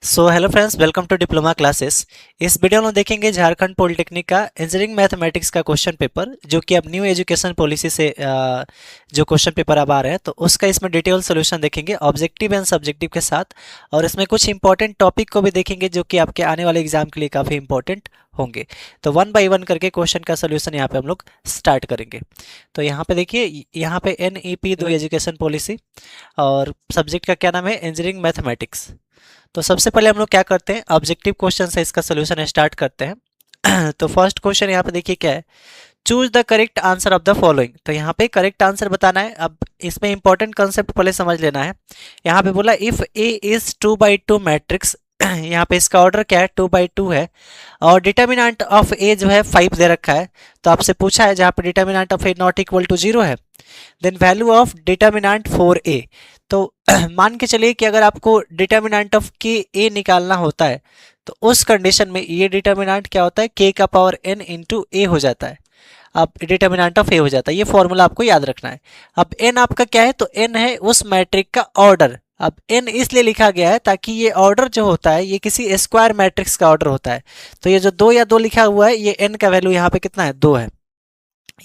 So hello friends, welcome to diploma classes. इस video में देखेंगे झारखंड पॉलिटेक्निक का इंजीनियरिंग मैथमेटिक्स का क्वेश्चन पेपर, जो कि अब न्यू एजुकेशन पॉलिसी से जो क्वेश्चन पेपर अब आ रहे हैं, तो उसका इसमें डिटेल सोल्यूशन देखेंगे ऑब्जेक्टिव एंड सब्जेक्टिव के साथ। और इसमें कुछ इंपॉर्टेंट टॉपिक को भी देखेंगे जो कि आपके आने वाले एग्जाम के लिए काफ़ी इंपॉर्टेंट होंगे। तो वन बाय वन करके क्वेश्चन का सोल्यूशन यहाँ पे हम लोग स्टार्ट करेंगे। तो यहाँ पे देखिए, यहाँ पे NEP 2 एजुकेशन पॉलिसी और सब्जेक्ट का क्या नाम है, इंजीनियरिंग मैथमेटिक्स। तो सबसे पहले हम लोग क्या करते हैं, ऑब्जेक्टिव क्वेश्चन से इसका सोल्यूशन स्टार्ट करते हैं। तो फर्स्ट क्वेश्चन यहाँ पे देखिए क्या है, choose the correct answer of the following. तो यहाँ पे करेक्ट आंसर बताना है। अब इसमें इंपॉर्टेंट कंसेप्ट पहले समझ लेना है। यहाँ पे बोला इफ ए इज 2/2 मैट्रिक्स, यहाँ पे इसका ऑर्डर क्या है, 2/2 है, और डिटर्मिनेंट ऑफ ए जो है 5 दे रखा है। तो आपसे पूछा है जहाँ पे determinant of A not equal to 0 है, then value of determinant for A. तो मान के चलिए कि अगर आपको डिटर्मिनेंट ऑफ के ए निकालना होता है, तो उस कंडीशन में ये डिटर्मिनेंट क्या होता है, के का पावर n इंटू ए हो जाता है। अब डिटर्मिनेंट ऑफ ए हो जाता है, ये फॉर्मूला आपको याद रखना है। अब n आपका क्या है, तो n है उस मैट्रिक का ऑर्डर। अब n इसलिए लिखा गया है ताकि ये ऑर्डर जो होता है ये किसी स्क्वायर मैट्रिक्स का ऑर्डर होता है। तो ये जो 2 या 2 लिखा हुआ है, ये n का वैल्यू यहाँ पे कितना है, 2 है।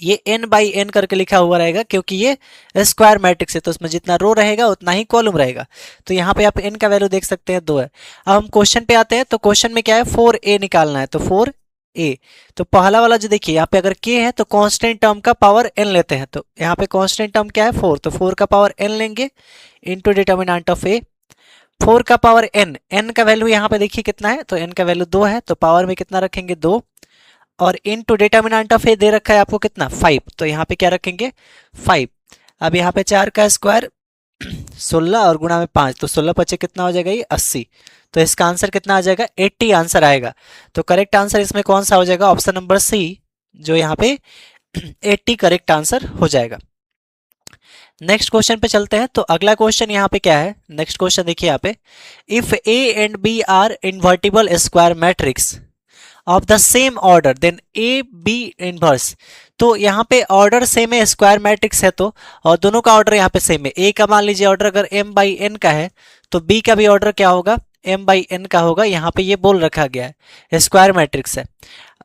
ये n/n करके लिखा हुआ रहेगा क्योंकि ये स्क्वायर मैट्रिक्स है, तो उसमें जितना रो रहेगा उतना ही कॉलम रहेगा। तो यहाँ पे आप n का वैल्यू देख सकते हैं, 2 है। अब हम क्वेश्चन पे आते हैं। तो क्वेश्चन में क्या है, 4a निकालना है। तो 4a, तो पहला वाला जो देखिए यहाँ पे अगर k है तो कांस्टेंट टर्म का पावर n लेते हैं। तो यहाँ पे कांस्टेंट टर्म क्या है, 4, तो 4 का पावर n लेंगे इंटू डिटर्मिनेंट ऑफ a। 4 का पावर n का वैल्यू यहाँ पे देखिए कितना है, तो n का वैल्यू 2 है, तो पावर में कितना रखेंगे, 2, और इनटू डिटर्मिनेंट ऑफ ए दे रखा है आपको कितना, 5, तो यहाँ पे क्या रखेंगे, 5। अब यहाँ पे 4 का स्क्वायर 16 और गुणा में 5, तो 16 पचे कितना हो जाएगा, ये 80। तो इसका आंसर कितना आ जाएगा, 80 आंसर आएगा। तो करेक्ट आंसर इसमें कौन सा हो जाएगा, ऑप्शन नंबर सी, जो यहाँ पे 80 करेक्ट आंसर हो जाएगा। नेक्स्ट क्वेश्चन पे चलते हैं। तो अगला क्वेश्चन यहाँ पे क्या है, नेक्स्ट क्वेश्चन देखिए यहाँ पे, if A and B are invertible square matrix of the same order then A B inverse. तो यहाँ पे ऑर्डर सेम है, स्क्वायर मैट्रिक्स है, तो और दोनों का ऑर्डर यहाँ पे सेम है। ए का मान लीजिए ऑर्डर अगर m/n का है, तो बी का भी ऑर्डर क्या होगा, m/n का होगा। यहाँ पे ये बोल रखा गया है स्क्वायर मैट्रिक्स है,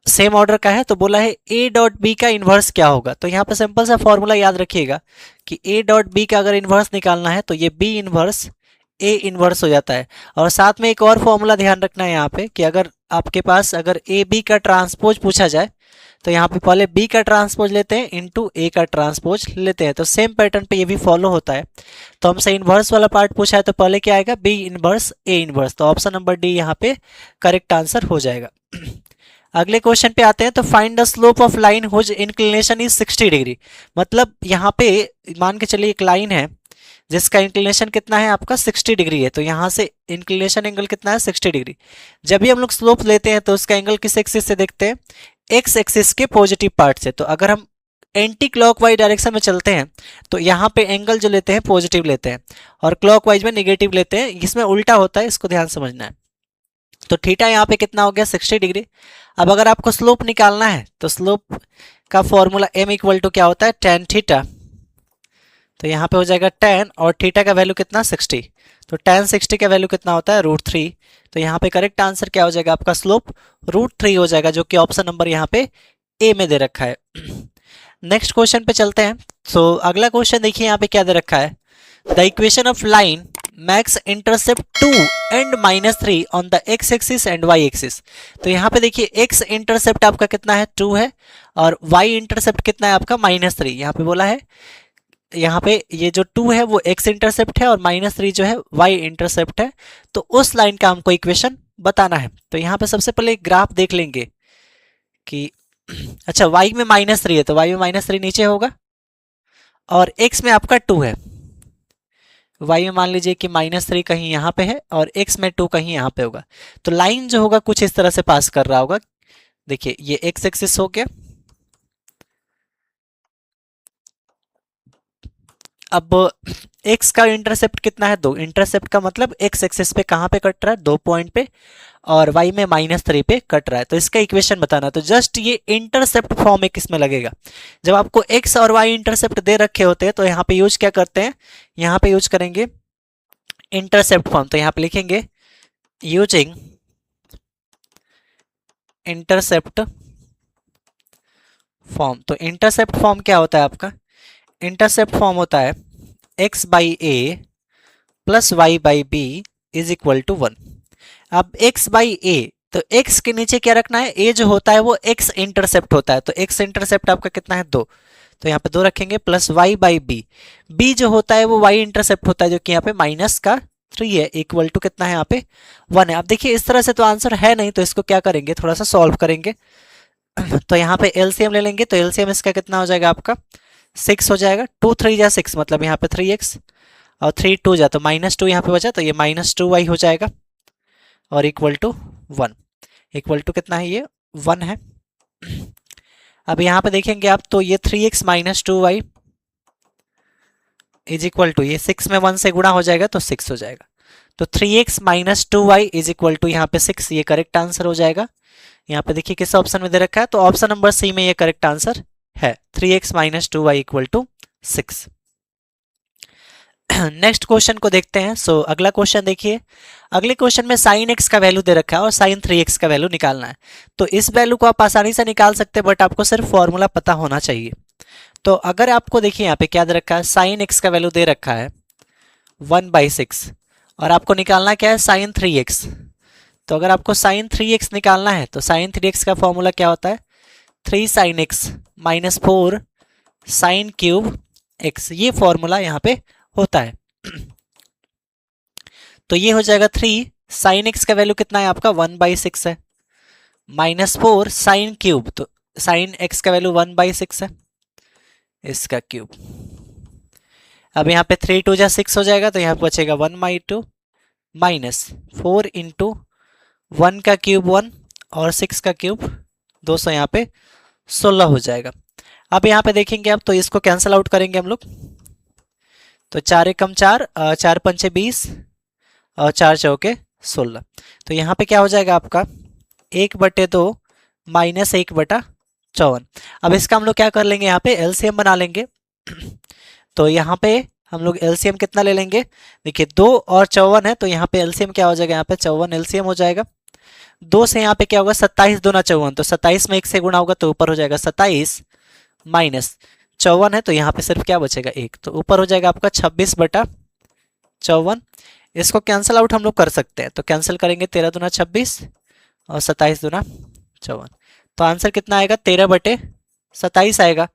सेम ऑर्डर का है, तो बोला है a डॉट बी का इन्वर्स क्या होगा। तो यहाँ पे सिंपल सा फॉर्मूला याद रखिएगा कि a डॉट बी का अगर इन्वर्स निकालना है तो ये b इन्वर्स a इन्वर्स हो जाता है। और साथ में एक और फॉर्मूला ध्यान रखना है यहाँ पे कि अगर आपके पास अगर ए बी का ट्रांसपोज पूछा जाए, तो यहाँ पे पहले बी का ट्रांसपोज लेते हैं इंटू ए का ट्रांसपोज लेते हैं। तो सेम पैटर्न पे ये भी फॉलो होता है। तो हमसे इन्वर्स वाला पार्ट पूछा है, तो पहले क्या आएगा, बी इन्वर्स ए इन्वर्स। तो ऑप्शन नंबर डी यहाँ पे करेक्ट आंसर हो जाएगा। अगले क्वेश्चन पे आते हैं। तो find the slope of line whose inclination is 60 degree. मतलब यहाँ पे मान के चलिए एक लाइन है जिसका इंक्लिनेशन कितना है आपका, 60 डिग्री है। तो यहाँ से इंक्लिनेशन एंगल कितना है, 60 डिग्री। जब भी हम लोग स्लोप लेते हैं तो उसका एंगल किस एक्सिस से देखते हैं, एक्स एक्सिस के पॉजिटिव पार्ट से। तो अगर हम एंटी क्लॉकवाइज डायरेक्शन में चलते हैं तो यहाँ पे एंगल जो लेते हैं पॉजिटिव लेते हैं, और क्लॉकवाइज में निगेटिव लेते हैं। इसमें उल्टा होता है, इसको ध्यान समझना है। तो थीटा यहाँ पे कितना हो गया, 60 डिग्री। अब अगर आपको स्लोप निकालना है तो स्लोप का फॉर्मूला m इक्वल टू क्या होता है, tan थीटा। तो यहाँ पे हो जाएगा tan, और थीटा का वैल्यू कितना, 60। तो tan 60 का वैल्यू कितना होता है, √3। तो यहाँ पे करेक्ट आंसर क्या हो जाएगा आपका, स्लोप √3 हो जाएगा, जो कि ऑप्शन नंबर यहाँ पे ए में दे रखा है। नेक्स्ट क्वेश्चन पे चलते हैं। तो अगला क्वेश्चन देखिए यहाँ पे क्या दे रखा है, the equation of line max intercept 2 and -3 on the x axis and y axis. तो यहाँ पे देखिए x इंटरसेप्ट आपका कितना है, 2 है, और y इंटरसेप्ट कितना है आपका, -3। यहाँ पे बोला है, यहाँ पे ये जो 2 है वो x इंटरसेप्ट है और -3 जो है y इंटरसेप्ट है। तो उस लाइन का हमको इक्वेशन बताना है। तो यहाँ पे सबसे पहले ग्राफ देख लेंगे कि अच्छा y में -3 है, तो y में -3 नीचे होगा, और x में आपका 2 है। y में मान लीजिए कि -3 कहीं यहाँ पे है और x में 2 कहीं यहाँ पे होगा। तो लाइन जो होगा कुछ इस तरह से पास कर रहा होगा। देखिए ये x एक्सिस हो गया। अब x का इंटरसेप्ट कितना है, 2। इंटरसेप्ट का मतलब x एक्सिस पे कहाँ पे कट रहा है, 2 पॉइंट पे, और y में -3 पे कट रहा है। तो इसका इक्वेशन बताना। तो जस्ट ये इंटरसेप्ट फॉर्म एक इसमें लगेगा। जब आपको x और y इंटरसेप्ट दे रखे होते हैं तो यहाँ पे यूज क्या करते हैं, यहाँ पे यूज करेंगे इंटरसेप्ट फॉर्म। तो यहाँ पे लिखेंगे यूजिंग इंटरसेप्ट फॉर्म। तो इंटरसेप्ट फॉर्म क्या होता है आपका? इंटरसेप्ट फॉर्म होता है x by A plus y by B is equal to 1। अब x बाई ए, तो x के नीचे क्या रखना है? a जो होता है वो x इंटरसेप्ट होता है, तो x इंटरसेप्ट आपका कितना है? 2, तो यहाँ पे 2 रखेंगे, plus y by B, b जो होता है वो y इंटरसेप्ट होता है जो कि यहाँ पे माइनस का 3 है, इक्वल टू कितना है यहाँ पे? 1 है। अब देखिए इस तरह से तो आंसर है नहीं, तो इसको क्या करेंगे? थोड़ा सा सॉल्व करेंगे। तो यहाँ पे एलसीएम ले लेंगे, तो एलसीएम इसका कितना हो जाएगा आपका? 6 हो जाएगा। 2 3 जा 6, मतलब यहाँ पे 3x, और 3 2 जा तो -2 यहाँ पे बचा, तो ये -2y हो जाएगा, और इक्वल टू 1। इक्वल टू कितना है? ये 1 है। अब यहाँ पे देखेंगे आप, तो ये 3x minus 2y is equal to, ये 6 में 1 से गुणा हो जाएगा तो 6 हो जाएगा। तो 3x minus 2y is equal to यहाँ पे 6, ये करेक्ट आंसर हो जाएगा। यहाँ पे देखिए किस ऑप्शन में दे रखा है, तो ऑप्शन नंबर सी में ये करेक्ट आंसर है, 3x minus 2y equal to 6। Next question को देखते हैं। सो अगला क्वेश्चन देखिए, अगले क्वेश्चन में साइन x का वैल्यू दे रखा है और साइन 3x का वैल्यू निकालना है। तो इस वैल्यू को आप आसानी से निकाल सकते हैं, बट आपको सिर्फ फॉर्मूला पता होना चाहिए। तो अगर आपको देखिए यहाँ पे क्या दे रखा है, साइन x का वैल्यू दे रखा है 1/6, और आपको निकालना क्या है? Sign 3x। तो अगर आपको साइन 3x निकालना है, तो साइन 3x का फॉर्मूला क्या होता है? 3 sine x minus 4 sine cube x, ये फॉर्मूला यहाँ पे होता है। तो ये हो जाएगा 3 साइन x का वैल्यू कितना है आपका? 1/6 है, माइनस 4 साइन क्यूब, तो साइन x का वैल्यू 1/6 है, इसका क्यूब। अब यहाँ पे 3 2 जा 6 हो जाएगा, तो यहाँ पे बचेगा 1/2 माइनस 4 इंटू 1 का क्यूब 1 और 6 का क्यूब 200, यहाँ पे 16 हो जाएगा। अब यहाँ पे देखेंगे आप, तो इसको कैंसिल आउट करेंगे हम लोग, तो 4 एकम 4, 4 पंचे 20 और 4 चौके 16। तो यहाँ पे क्या हो जाएगा आपका? 1/2 माइनस 1/54। अब इसका हम लोग क्या कर लेंगे? यहाँ पे एलसीएम बना लेंगे। तो यहाँ पे हम लोग एलसीएम कितना ले लेंगे? देखिए 2 और 54 है, तो यहाँ पे एलसीएम क्या हो जाएगा? यहाँ पे 54 एलसीएम हो जाएगा। 2 से यहाँ पे क्या होगा? 27 दूना 54, तो 27 में 1 से गुणा होगा तो ऊपर हो जाएगा 27 माइनस 54 है, तो यहाँ पे सिर्फ क्या बचेगा? 1, तो ऊपर हो जाएगा आपका 26/54। इसको कैंसिल आउट हम लोग कर सकते हैं, तो कैंसिल करेंगे, 13 दूना 26 और 27 दूना 54, तो आंसर कितना आएगा? 13/27 आएगा।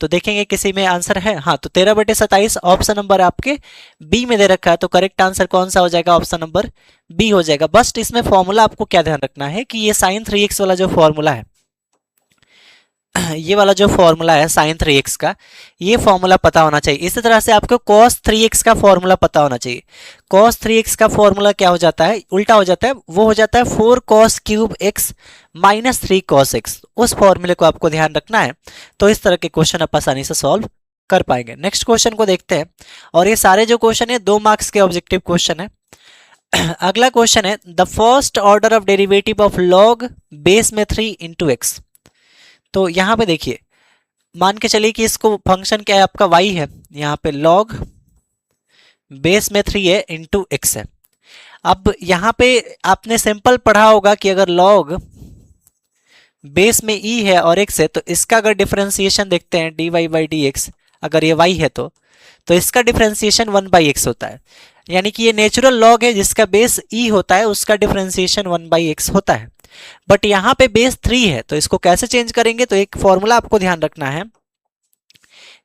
तो देखेंगे किसी में आंसर है, हाँ, तो 13/27 ऑप्शन नंबर आपके बी में दे रखा है, तो करेक्ट आंसर कौन सा हो जाएगा? ऑप्शन नंबर बी हो जाएगा। बस इसमें फॉर्मूला आपको क्या ध्यान रखना है कि ये साइन 3x वाला जो फॉर्मूला है, ये वाला जो फॉर्मूला है साइन 3x का, ये फॉर्मूला पता होना चाहिए। इसी तरह से आपको cos 3x का फॉर्मूला पता होना चाहिए। cos 3x का फॉर्मूला क्या हो जाता है? उल्टा हो जाता है, वो हो जाता है 4 cos cube x minus 3 cos x। उस फॉर्मूले को आपको ध्यान रखना है, तो इस तरह के क्वेश्चन आप आसानी से सॉल्व कर पाएंगे। नेक्स्ट क्वेश्चन को देखते हैं, और ये सारे जो क्वेश्चन है 2 मार्क्स के ऑब्जेक्टिव क्वेश्चन है। अगला क्वेश्चन है, the first order of derivative of log base में 3 इंटू एक्स। तो यहाँ पे देखिए, मान के चलिए कि इसको फंक्शन क्या है आपका? y है, यहाँ पे log बेस में 3 है इंटू एक्स है। अब यहाँ पे आपने सिंपल पढ़ा होगा कि अगर log बेस में e है और x है, तो इसका अगर डिफरेंशिएशन देखते हैं dy/dx, अगर ये y है तो इसका डिफरेंशिएशन 1/x होता है। यानी कि ये नेचुरल लॉग है जिसका बेस e होता है, उसका डिफरेंशिएशन 1/x होता है। बट यहाँ पे बेस 3 है, तो इसको कैसे चेंज करेंगे? तो एक फॉर्मूला आपको ध्यान रखना है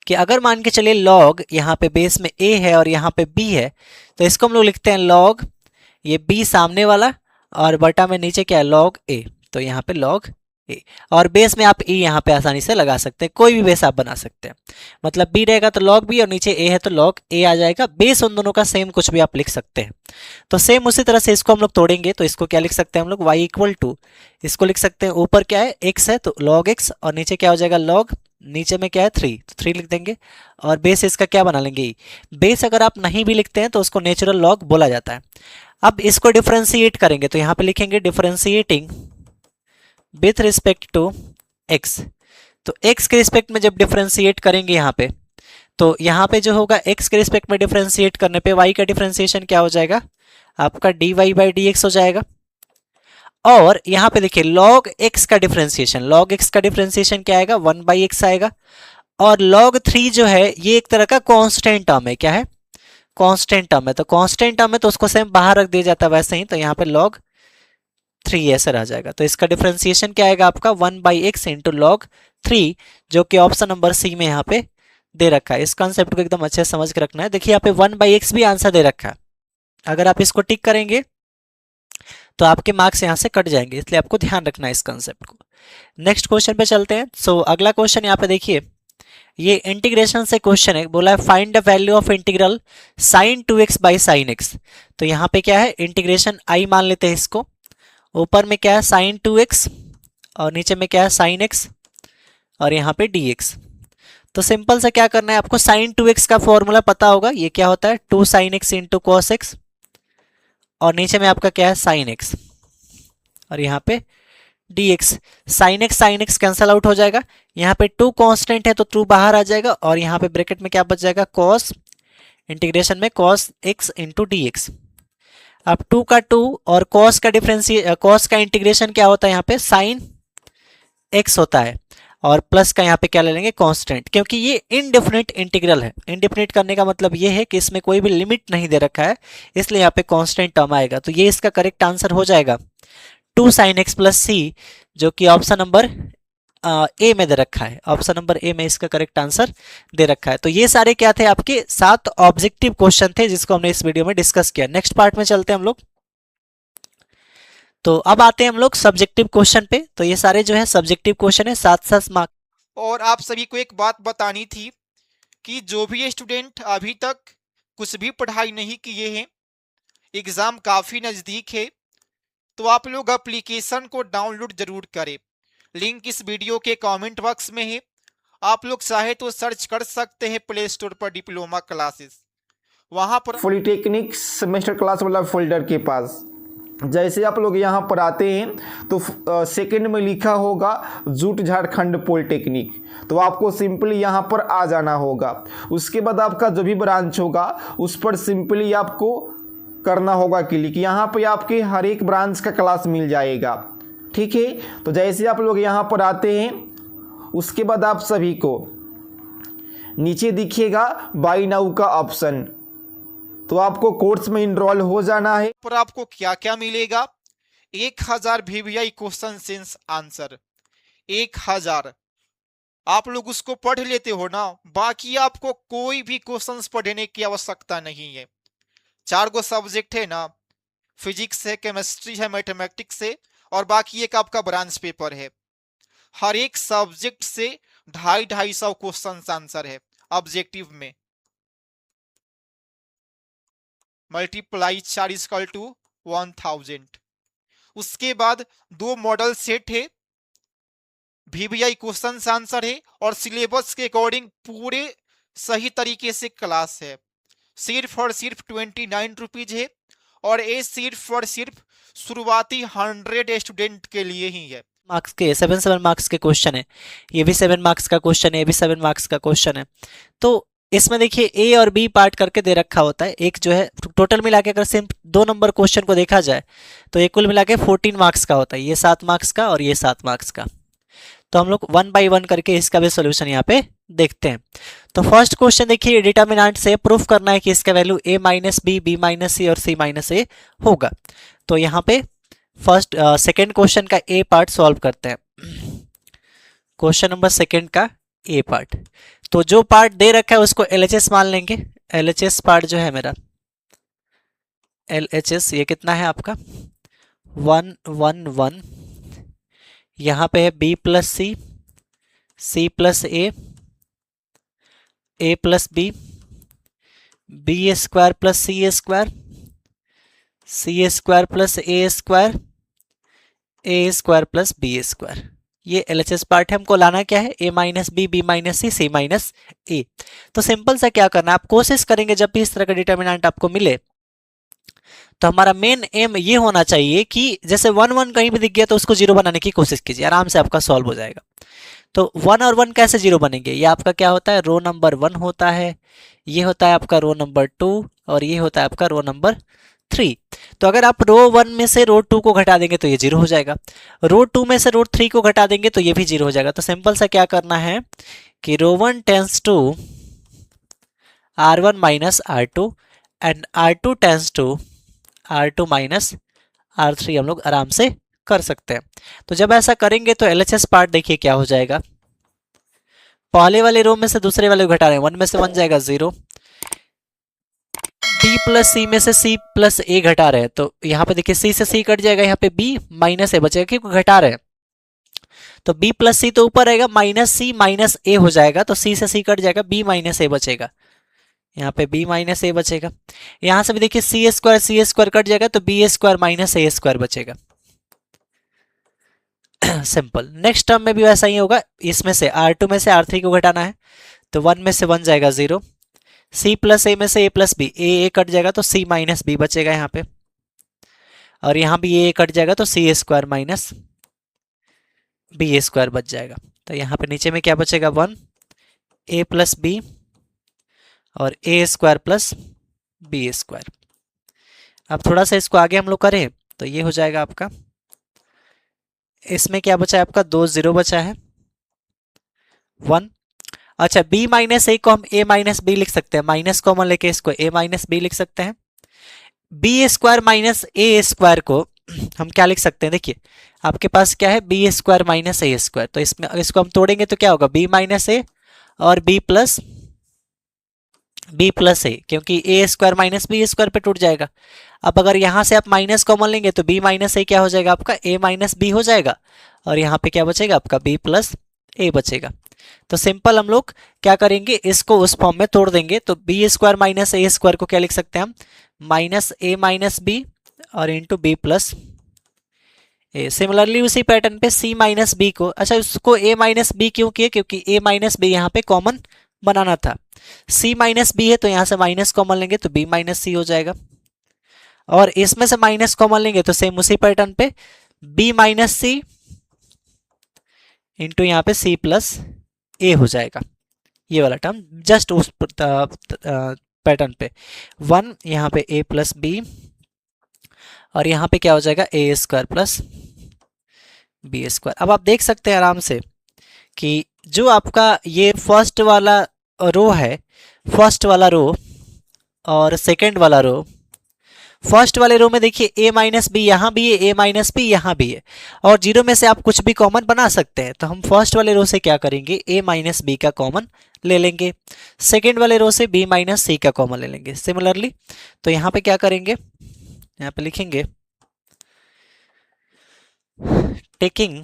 कि अगर मान के चलिए लॉग यहाँ पे बेस में a है और यहाँ पे b है, तो इसको हम लोग लिखते हैं लॉग, ये b सामने वाला और बटा में नीचे क्या है? लॉग a, तो यहाँ पे लॉग a, और बेस में आप e यहाँ पे आसानी से लगा सकते हैं, कोई भी बेस आप बना सकते हैं। मतलब b रहेगा तो लॉग b और नीचे a है तो लॉग a आ जाएगा। बेस उन दोनों का सेम कुछ भी आप लिख सकते हैं। तो सेम उसी तरह से इसको हम लोग तोड़ेंगे, तो इसको क्या लिख सकते हैं हम लोग? y इक्वल टू, इसको लिख सकते हैं, ऊपर क्या है? x है तो log x, और नीचे क्या हो जाएगा? log, नीचे में क्या है? 3, तो 3 लिख देंगे, और बेस इसका क्या बना लेंगे? बेस अगर आप नहीं भी लिखते हैं तो उसको नेचुरल लॉग बोला जाता है। अब इसको डिफरेंशिएट करेंगे, तो यहाँ पे लिखेंगे differentiating with respect to x। तो x के रिस्पेक्ट में जब डिफरेंशिएट करेंगे यहाँ पे, तो यहाँ पे जो होगा x के रिस्पेक्ट में डिफरेंशिएट करने पे y का डिफरेंशिएशन क्या हो जाएगा? आपका dy बाई डी एक्स हो जाएगा। और यहाँ पे देखिए log x का डिफरेंशिएशन, log x का डिफरेंशिएशन क्या आएगा, 1/x आएगा। और log 3 जो है ये एक तरह का कांस्टेंट टर्म है, क्या है, कांस्टेंट टर्म है। तो कांस्टेंट टर्म है तो उसको सेम बाहर रख दिया जाता है वैसे ही, तो यहाँ पे log 3 ऐसे रह जाएगा। तो इसका डिफरेंशिएशन क्या आएगा आपका 1/x इंटू log 3, जो कि ऑप्शन नंबर सी में यहाँ पे दे रखा है। इस कॉन्सेप्ट को एकदम अच्छे से समझ के रखना है। देखिए यहाँ पे 1/x भी आंसर दे रखा है, अगर आप इसको टिक करेंगे तो आपके मार्क्स यहाँ से कट जाएंगे, इसलिए आपको ध्यान रखना है इस कंसेप्ट को। नेक्स्ट क्वेश्चन पे चलते हैं। सो अगला क्वेश्चन यहाँ पे देखिए, ये इंटीग्रेशन से क्वेश्चन है, बोला है find the value of integral sin 2x by sine x. तो यहाँ पे क्या है, इंटीग्रेशन आई मान लेते हैं इसको, ऊपर में क्या है sin 2x और नीचे में क्या है sin x और यहाँ पे dx। तो सिंपल से क्या करना है आपको, sin 2x का फॉर्मूला पता होगा, ये क्या होता है 2 sin x into cos x, और नीचे में आपका क्या है sin x और यहाँ पे dx। sin x cancel out हो जाएगा, यहाँ पे 2 कांस्टेंट है तो 2 बाहर आ जाएगा, और यहाँ पे ब्रैकेट में क्या बच जाएगा cos, इंटीग्रेशन में cos x इंटू dx। अब 2 का 2 और cos का cos का इंटीग्रेशन क्या होता है यहाँ पे sin x होता है, और प्लस का यहाँ पे क्या ले लेंगे कांस्टेंट, क्योंकि ये इनडेफिनिट इंटीग्रल है। इनडेफिनिट करने का मतलब ये है कि इसमें कोई भी लिमिट नहीं दे रखा है, इसलिए यहाँ पे कांस्टेंट टर्म आएगा। तो ये इसका करेक्ट आंसर हो जाएगा 2 sin x प्लस सी, जो कि ऑप्शन नंबर ए में दे रखा है। ऑप्शन नंबर ए में इसका करेक्ट आंसर दे रखा है। तो ये सारे क्या थे, आपके 7 ऑब्जेक्टिव क्वेश्चन थे जिसको हमने इस वीडियो में डिस्कस किया। नेक्स्ट पार्ट में चलते हैं हम लोग। तो अब आते हैं हम लोग सब्जेक्टिव क्वेश्चन पे। तो ये सारे जो है सब्जेक्टिव क्वेश्चन है, 7 मार्क्स। और आप सभी को एक बात बतानी थी कि जो भी स्टूडेंट अभी तक कुछ भी पढ़ाई नहीं किए हैं, एग्ज़ाम काफ़ी नज़दीक है, तो आप लोग एप्लीकेशन को डाउनलोड जरूर करें। लिंक इस वीडियो के कमेंट बॉक्स में है, आप लोग चाहे तो सर्च कर सकते हैं प्ले स्टोर पर डिप्लोमा क्लासेस, वहाँ पर पॉलिटेक्निक सेमेस्टर क्लास वाला फोल्डर के पास जैसे आप लोग यहाँ पर आते हैं तो सेकंड में लिखा होगा जूट झारखंड पॉलिटेक्निक, तो आपको सिंपली यहाँ पर आ जाना होगा। उसके बाद आपका जो भी ब्रांच होगा उस पर सिंपली आपको करना होगा क्लिक, यहाँ पे आपके हर एक ब्रांच का क्लास मिल जाएगा, ठीक है। तो जैसे आप लोग यहाँ पर आते हैं उसके बाद आप सभी को नीचे दिखिएगा बाय नाउ का ऑप्शन, तो आपको कोर्स में इनरोल हो जाना है। पर आपको क्या क्या मिलेगा, 1000 VVI क्वेश्चन सेंस आंसर, 1000 आप लोग उसको पढ़ लेते हो ना, बाकी आपको कोई भी क्वेश्चंस पढ़ने की आवश्यकता नहीं है। 4 गो सब्जेक्ट है ना, फिजिक्स है, केमिस्ट्री है, मैथमेटिक्स है, और बाकी एक आपका ब्रांच पेपर है। हर एक सब्जेक्ट से 250-250 क्वेश्चन आंसर है ऑब्जेक्टिव में। मल्टीप्लाई 4=1000। उसके बाद 2 मॉडल सेट है, VVI क्वेश्चन आंसर है, और सिलेबस के अकॉर्डिंग पूरे सही तरीके से क्लास है। सिर्फ और सिर्फ 29 रुपीज है, और ये सिर्फ और सिर्फ शुरुआती 100 स्टूडेंट के लिए ही है। मार्क्स के 7 मार्क्स के क्वेश्चन है, ये भी 7 मार्क्स का क्वेश्चन है, ये भी 7 मार्क्स का क्वेश्चन है। तो इसमें देखिए ए और बी पार्ट करके दे रखा होता है। एक जो है टोटल मिला के अगर सिर्फ 2 नंबर क्वेश्चन को देखा जाए तो ये कुल मिला के 14 मार्क्स का होता है, ये 7 मार्क्स का और ये 7 मार्क्स का। तो हम लोग 1 बाय 1 करके इसका भी सोल्यूशन यहाँ पे देखते हैं। तो फर्स्ट क्वेश्चन देखिए, डिटर्मिनेंट से प्रूफ करना है कि इसका value a minus b, b minus c और c माइनस ए होगा। तो यहाँ पे फर्स्ट सेकेंड क्वेश्चन का ए पार्ट सॉल्व करते हैं। क्वेश्चन नंबर सेकेंड का ए पार्ट, तो जो पार्ट दे रखा है उसको LHS मान लेंगे। LHS पार्ट जो है मेरा, LHS ये कितना है आपका 1 1 1, यहाँ पे है b plus c, c plus a plus b, b square plus c square, c square plus a square, a square plus B square. ये LHS पार्ट है। हमको लाना क्या है, a minus b, b minus c, c minus a. तो simple सा क्या करना है, आप कोशिश करेंगे जब भी इस तरह का डिटर्मिनेंट आपको मिले तो हमारा मेन एम ये होना चाहिए कि जैसे 1 1 कहीं भी दिख गया तो उसको 0 बनाने की कोशिश कीजिए, आराम से आपका सॉल्व हो जाएगा। तो 1 और 1 कैसे 0 बनेंगे, ये आपका क्या होता है, रो नंबर 1 होता है, ये होता है आपका रो नंबर 2 और ये होता है आपका रो नंबर 3। तो अगर आप रो 1 में से रो 2 को घटा देंगे तो ये 0 हो जाएगा, रो 2 में से रो 3 को घटा देंगे तो ये भी 0 हो जाएगा। तो सिंपल सा क्या करना है कि row 1 tends to R1 minus R2 and R2 tends to R2 minus R3 हम लोग आराम से कर सकते हैं। तो जब ऐसा करेंगे तो LHS पार्ट देखिए क्या हो जाएगा। पहले वाले रो में से दूसरे वाले को घटा रहे हैं, 1 में से 1 जाएगा 0, B प्लस सी में से C प्लस A घटा रहे हैं तो यहाँ पे देखिए C से C कट जाएगा, यहाँ पे B माइनस A बचेगा क्योंकि घटा रहे हैं। तो B प्लस सी तो ऊपर रहेगा, माइनस सी माइनस ए हो जाएगा, तो C से C कट जाएगा, B माइनस ए बचेगा, यहाँ पे B माइनस ए बचेगा। यहाँ से भी देखिए सी स्क्वायर कट जाएगा तो बी स्क्वायर माइनस ए स्क्वायर बचेगा। सिंपल। नेक्स्ट टर्म में भी वैसा ही होगा, इसमें से R2 में से R3 को घटाना है तो 1 में से 1 जाएगा 0, C प्लस ए में से A plus B, A cut जाएगा तो C माइनस बी बचेगा यहाँ पे, और यहाँ भी ए कट जाएगा तो C square minus B square बच जाएगा। तो यहाँ पे नीचे में क्या बचेगा 1 A प्लस बी और A square plus B square. अब थोड़ा सा इसको आगे हम लोग करें तो ये हो जाएगा आपका, इसमें क्या बचा है आपका 2 0 बचा है 1। अच्छा b माइनस ए को हम a माइनस बी लिख सकते हैं, माइनस कॉमन लेके इसको a माइनस बी लिख सकते हैं। बी स्क्वायर माइनस ए स्क्वायर को हम क्या लिख सकते हैं, देखिए आपके पास क्या है बी स्क्वायर माइनस ए स्क्वायर, तो इसमें इसको हम तोड़ेंगे तो क्या होगा b माइनस ए और b प्लस ए, क्योंकि ए स्क्वायर माइनस बी स्क्वायर पे टूट जाएगा। अब अगर यहाँ से आप माइनस कॉमन लेंगे तो b माइनस ए क्या हो जाएगा आपका a माइनस बी हो जाएगा, और यहाँ पे क्या बचेगा आपका b प्लस ए बचेगा। तो सिंपल हम लोग क्या करेंगे, इसको उस फॉर्म में तोड़ देंगे तो बी स्क्वायर माइनस ए स्क्वायर को क्या लिख सकते हैं हम, माइनस ए माइनस बी और इंटू बी प्लस ए। सिमिलरली उसी पैटर्न पे c माइनस बी को, अच्छा उसको a माइनस बी क्यों किए, क्योंकि a माइनस बी यहाँ पे कॉमन बनाना था। c माइनस बी है तो यहाँ से माइनस कॉमन लेंगे तो b माइनस सी हो जाएगा, और इसमें से माइनस कॉमन लेंगे तो सेम उसी पैटर्न पे b माइनस सी इंटू यहाँ पे c प्लस ए हो जाएगा। ये वाला टर्म जस्ट उस पैटर्न पे 1 यहाँ पे a प्लस बी और यहाँ पे क्या हो जाएगा ए स्क्वायर प्लस बी स्क्वायर। अब आप देख सकते हैं आराम से कि जो आपका ये फर्स्ट वाला रो है, फर्स्ट वाला रो और सेकंड वाला रो, फर्स्ट वाले रो में देखिए a माइनस बी यहाँ भी है, a माइनस बी यहाँ भी है, और जीरो में से आप कुछ भी कॉमन बना सकते हैं। तो हम फर्स्ट वाले रो से क्या करेंगे, a माइनस बी का कॉमन ले लेंगे, सेकंड वाले रो से b माइनस सी का कॉमन ले लेंगे। सिमिलरली तो यहाँ पे क्या करेंगे, यहाँ पे लिखेंगे taking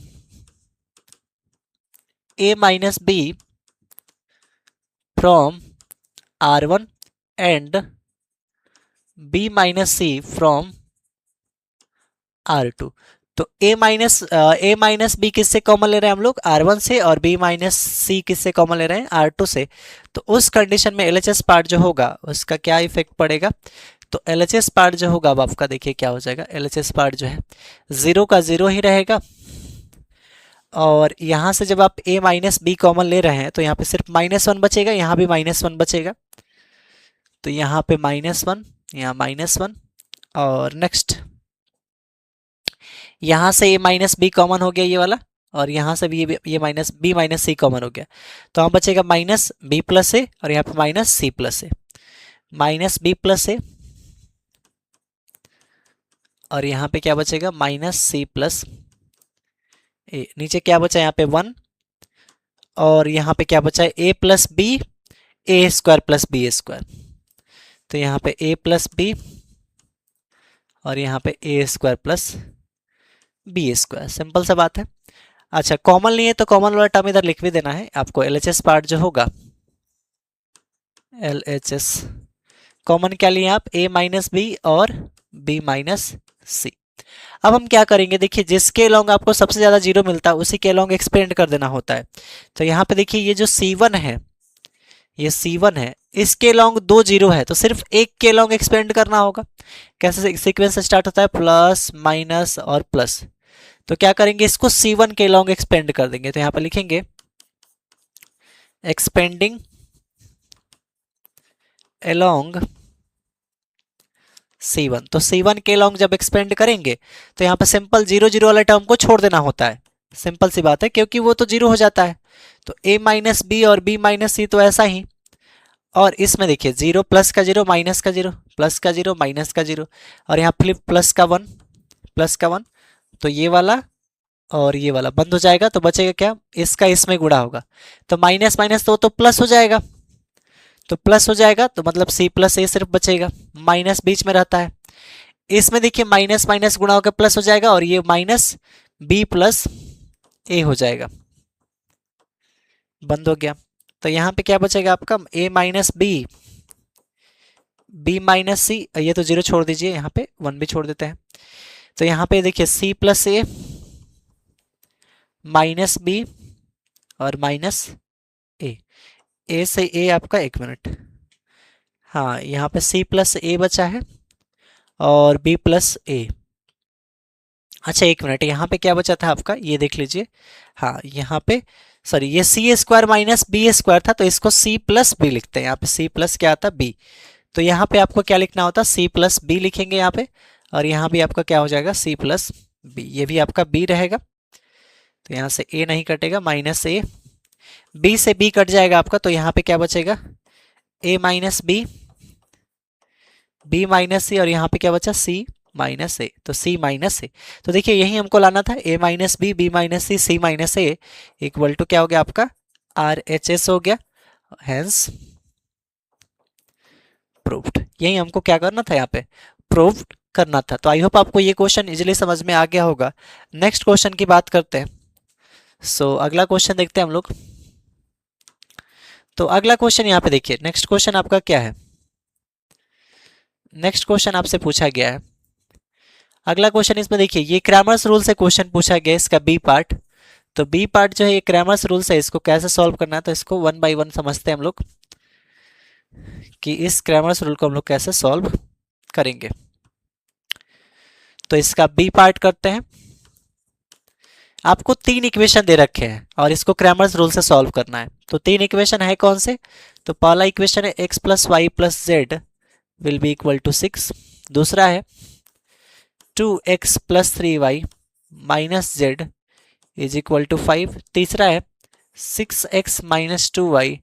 a minus B from R1 and b minus C from R2। तो a माइनस बी किससे कॉमन ले रहे हैं हम लोग, R1 से, और b माइनस सी किससे कॉमन ले रहे हैं, R2 से। तो उस कंडीशन में LHS पार्ट जो होगा उसका क्या इफेक्ट पड़ेगा, तो LHS पार्ट जो होगा अब आपका देखिए क्या हो जाएगा, LHS पार्ट जो है 0 का 0 ही रहेगा, और यहाँ से जब आप a माइनस बी कॉमन ले रहे हैं तो यहाँ पे सिर्फ -1 बचेगा, यहाँ भी -1 बचेगा, तो यहाँ पे -1, यहाँ -1, और नेक्स्ट यहाँ से a माइनस बी कॉमन हो गया ये वाला, और यहाँ से भी ये माइनस बी माइनस सी कॉमन हो गया, तो हम बचेगा माइनस बी प्लस ए, और यहाँ पे माइनस सी प्लस ए, माइनस बी प्लस ए, और यहाँ पे क्या बचेगा माइनस सी प्लस ए। नीचे क्या बचा यहाँ पे 1, और यहाँ पे क्या बचा है a plus B, a square plus B square, तो यहाँ पे a प्लस बी और यहाँ पे a square plus B square. Simple सा बात है। अच्छा कॉमन लिए तो कॉमन वाला टर्म इधर लिख भी देना है आपको। LHS पार्ट जो होगा, LHS कॉमन क्या लिए आप, a माइनस बी और b माइनस सी। अब हम क्या करेंगे, देखिए जिसके अलोंग आपको सबसे ज़्यादा जीरो मिलता है उसी के अलोंग एक्सपेंड कर देना होता है। तो यहाँ पे देखिए ये जो C1 है, ये C1 है, इसके अलोंग 2 जीरो है तो सिर्फ एक के अलोंग एक्सपेंड करना होगा। कैसे सीक्वेंस स्टार्ट होता है, प्लस माइनस और प्लस। तो क्या करेंगे, इसको C1 के अलोंग एक्सपेंड कर देंगे। तो यहाँ पे लिखेंगे एक्सपेंडिंग अलोंग C1। तो C1 के लॉन्ग जब एक्सपेंड करेंगे तो यहाँ पे सिंपल 0 0 वाला टर्म को छोड़ देना होता है, सिंपल सी बात है, क्योंकि वो तो 0 हो जाता है। तो A माइनस बी और B माइनस सी तो ऐसा ही। और इसमें देखिए 0 प्लस का 0 माइनस का 0 प्लस का 0 माइनस का 0, और यहाँ फ्लिप प्लस का 1 प्लस का 1। तो ये वाला और ये वाला बंद हो जाएगा, तो बचेगा क्या, इसका इसमें गुणा होगा, तो माइनस माइनस तो प्लस हो जाएगा, तो प्लस हो जाएगा, तो मतलब C प्लस ए सिर्फ बचेगा, माइनस बीच में रहता है। इसमें देखिए माइनस माइनस गुणा होकर प्लस हो जाएगा, और ये माइनस B प्लस ए हो जाएगा, बंद हो गया। तो यहाँ पे क्या बचेगा आपका, A minus B, B minus c, ये तो 0 छोड़ दीजिए, यहाँ पे 1 भी छोड़ देते हैं। तो यहाँ पे देखिए C प्लस ए माइनस बी और माइनस ए से ए आपका 1 मिनट, हाँ यहाँ पे C प्लस ए बचा है और B प्लस ए। अच्छा 1 मिनट, यहाँ पे क्या बचा था आपका, ये देख लीजिए, हाँ यहाँ पे सॉरी ये C square minus B square था, तो इसको C प्लस बी लिखते हैं, यहाँ पे C प्लस क्या आता B। तो यहाँ पे आपको क्या लिखना होता, C प्लस बी लिखेंगे यहाँ पे, और यहाँ भी आपका क्या हो जाएगा C प्लस बी, ये भी आपका B रहेगा। तो यहाँ से A नहीं कटेगा, माइनस ए, B से B कट जाएगा आपका, तो यहाँ पे क्या बचेगा A minus B, B minus c, और यहाँ पे क्या बचा C माइनस ए, तो C माइनस ए। तो देखिए यही हमको लाना था, A minus B, B minus C, C minus A equal to क्या हो गया आपका RHS हो गया, हेंस प्रूव्ड। यही हमको क्या करना था, यहाँ पे प्रूव करना था। तो आई होप आपको ये क्वेश्चन इजीली समझ में आ गया होगा। नेक्स्ट क्वेश्चन की बात करते हैं। सो अगला क्वेश्चन देखते हैं हम लोग। तो अगला क्वेश्चन यहाँ पे देखिए, नेक्स्ट क्वेश्चन आपका क्या है, नेक्स्ट क्वेश्चन आपसे पूछा गया है। अगला क्वेश्चन इसमें देखिए, ये क्रैमर्स रूल से क्वेश्चन पूछा गया, इसका बी पार्ट। तो बी पार्ट जो है ये क्रैमर्स रूल से, इसको कैसे सॉल्व करना है, तो इसको 1 बाय 1 समझते हैं हम लोग कि इस क्रैमर्स रूल को हम लोग कैसे सॉल्व करेंगे। तो इसका बी पार्ट करते हैं। आपको 3 इक्वेशन दे रखे हैं और इसको क्रैमर्स रूल से सॉल्व करना है। तो 3 इक्वेशन है कौन से, तो पहला इक्वेशन है x plus y plus z will be equal to 6। दूसरा है 2x plus 3y minus z is equal to 5। तीसरा है 6x माइनस 2y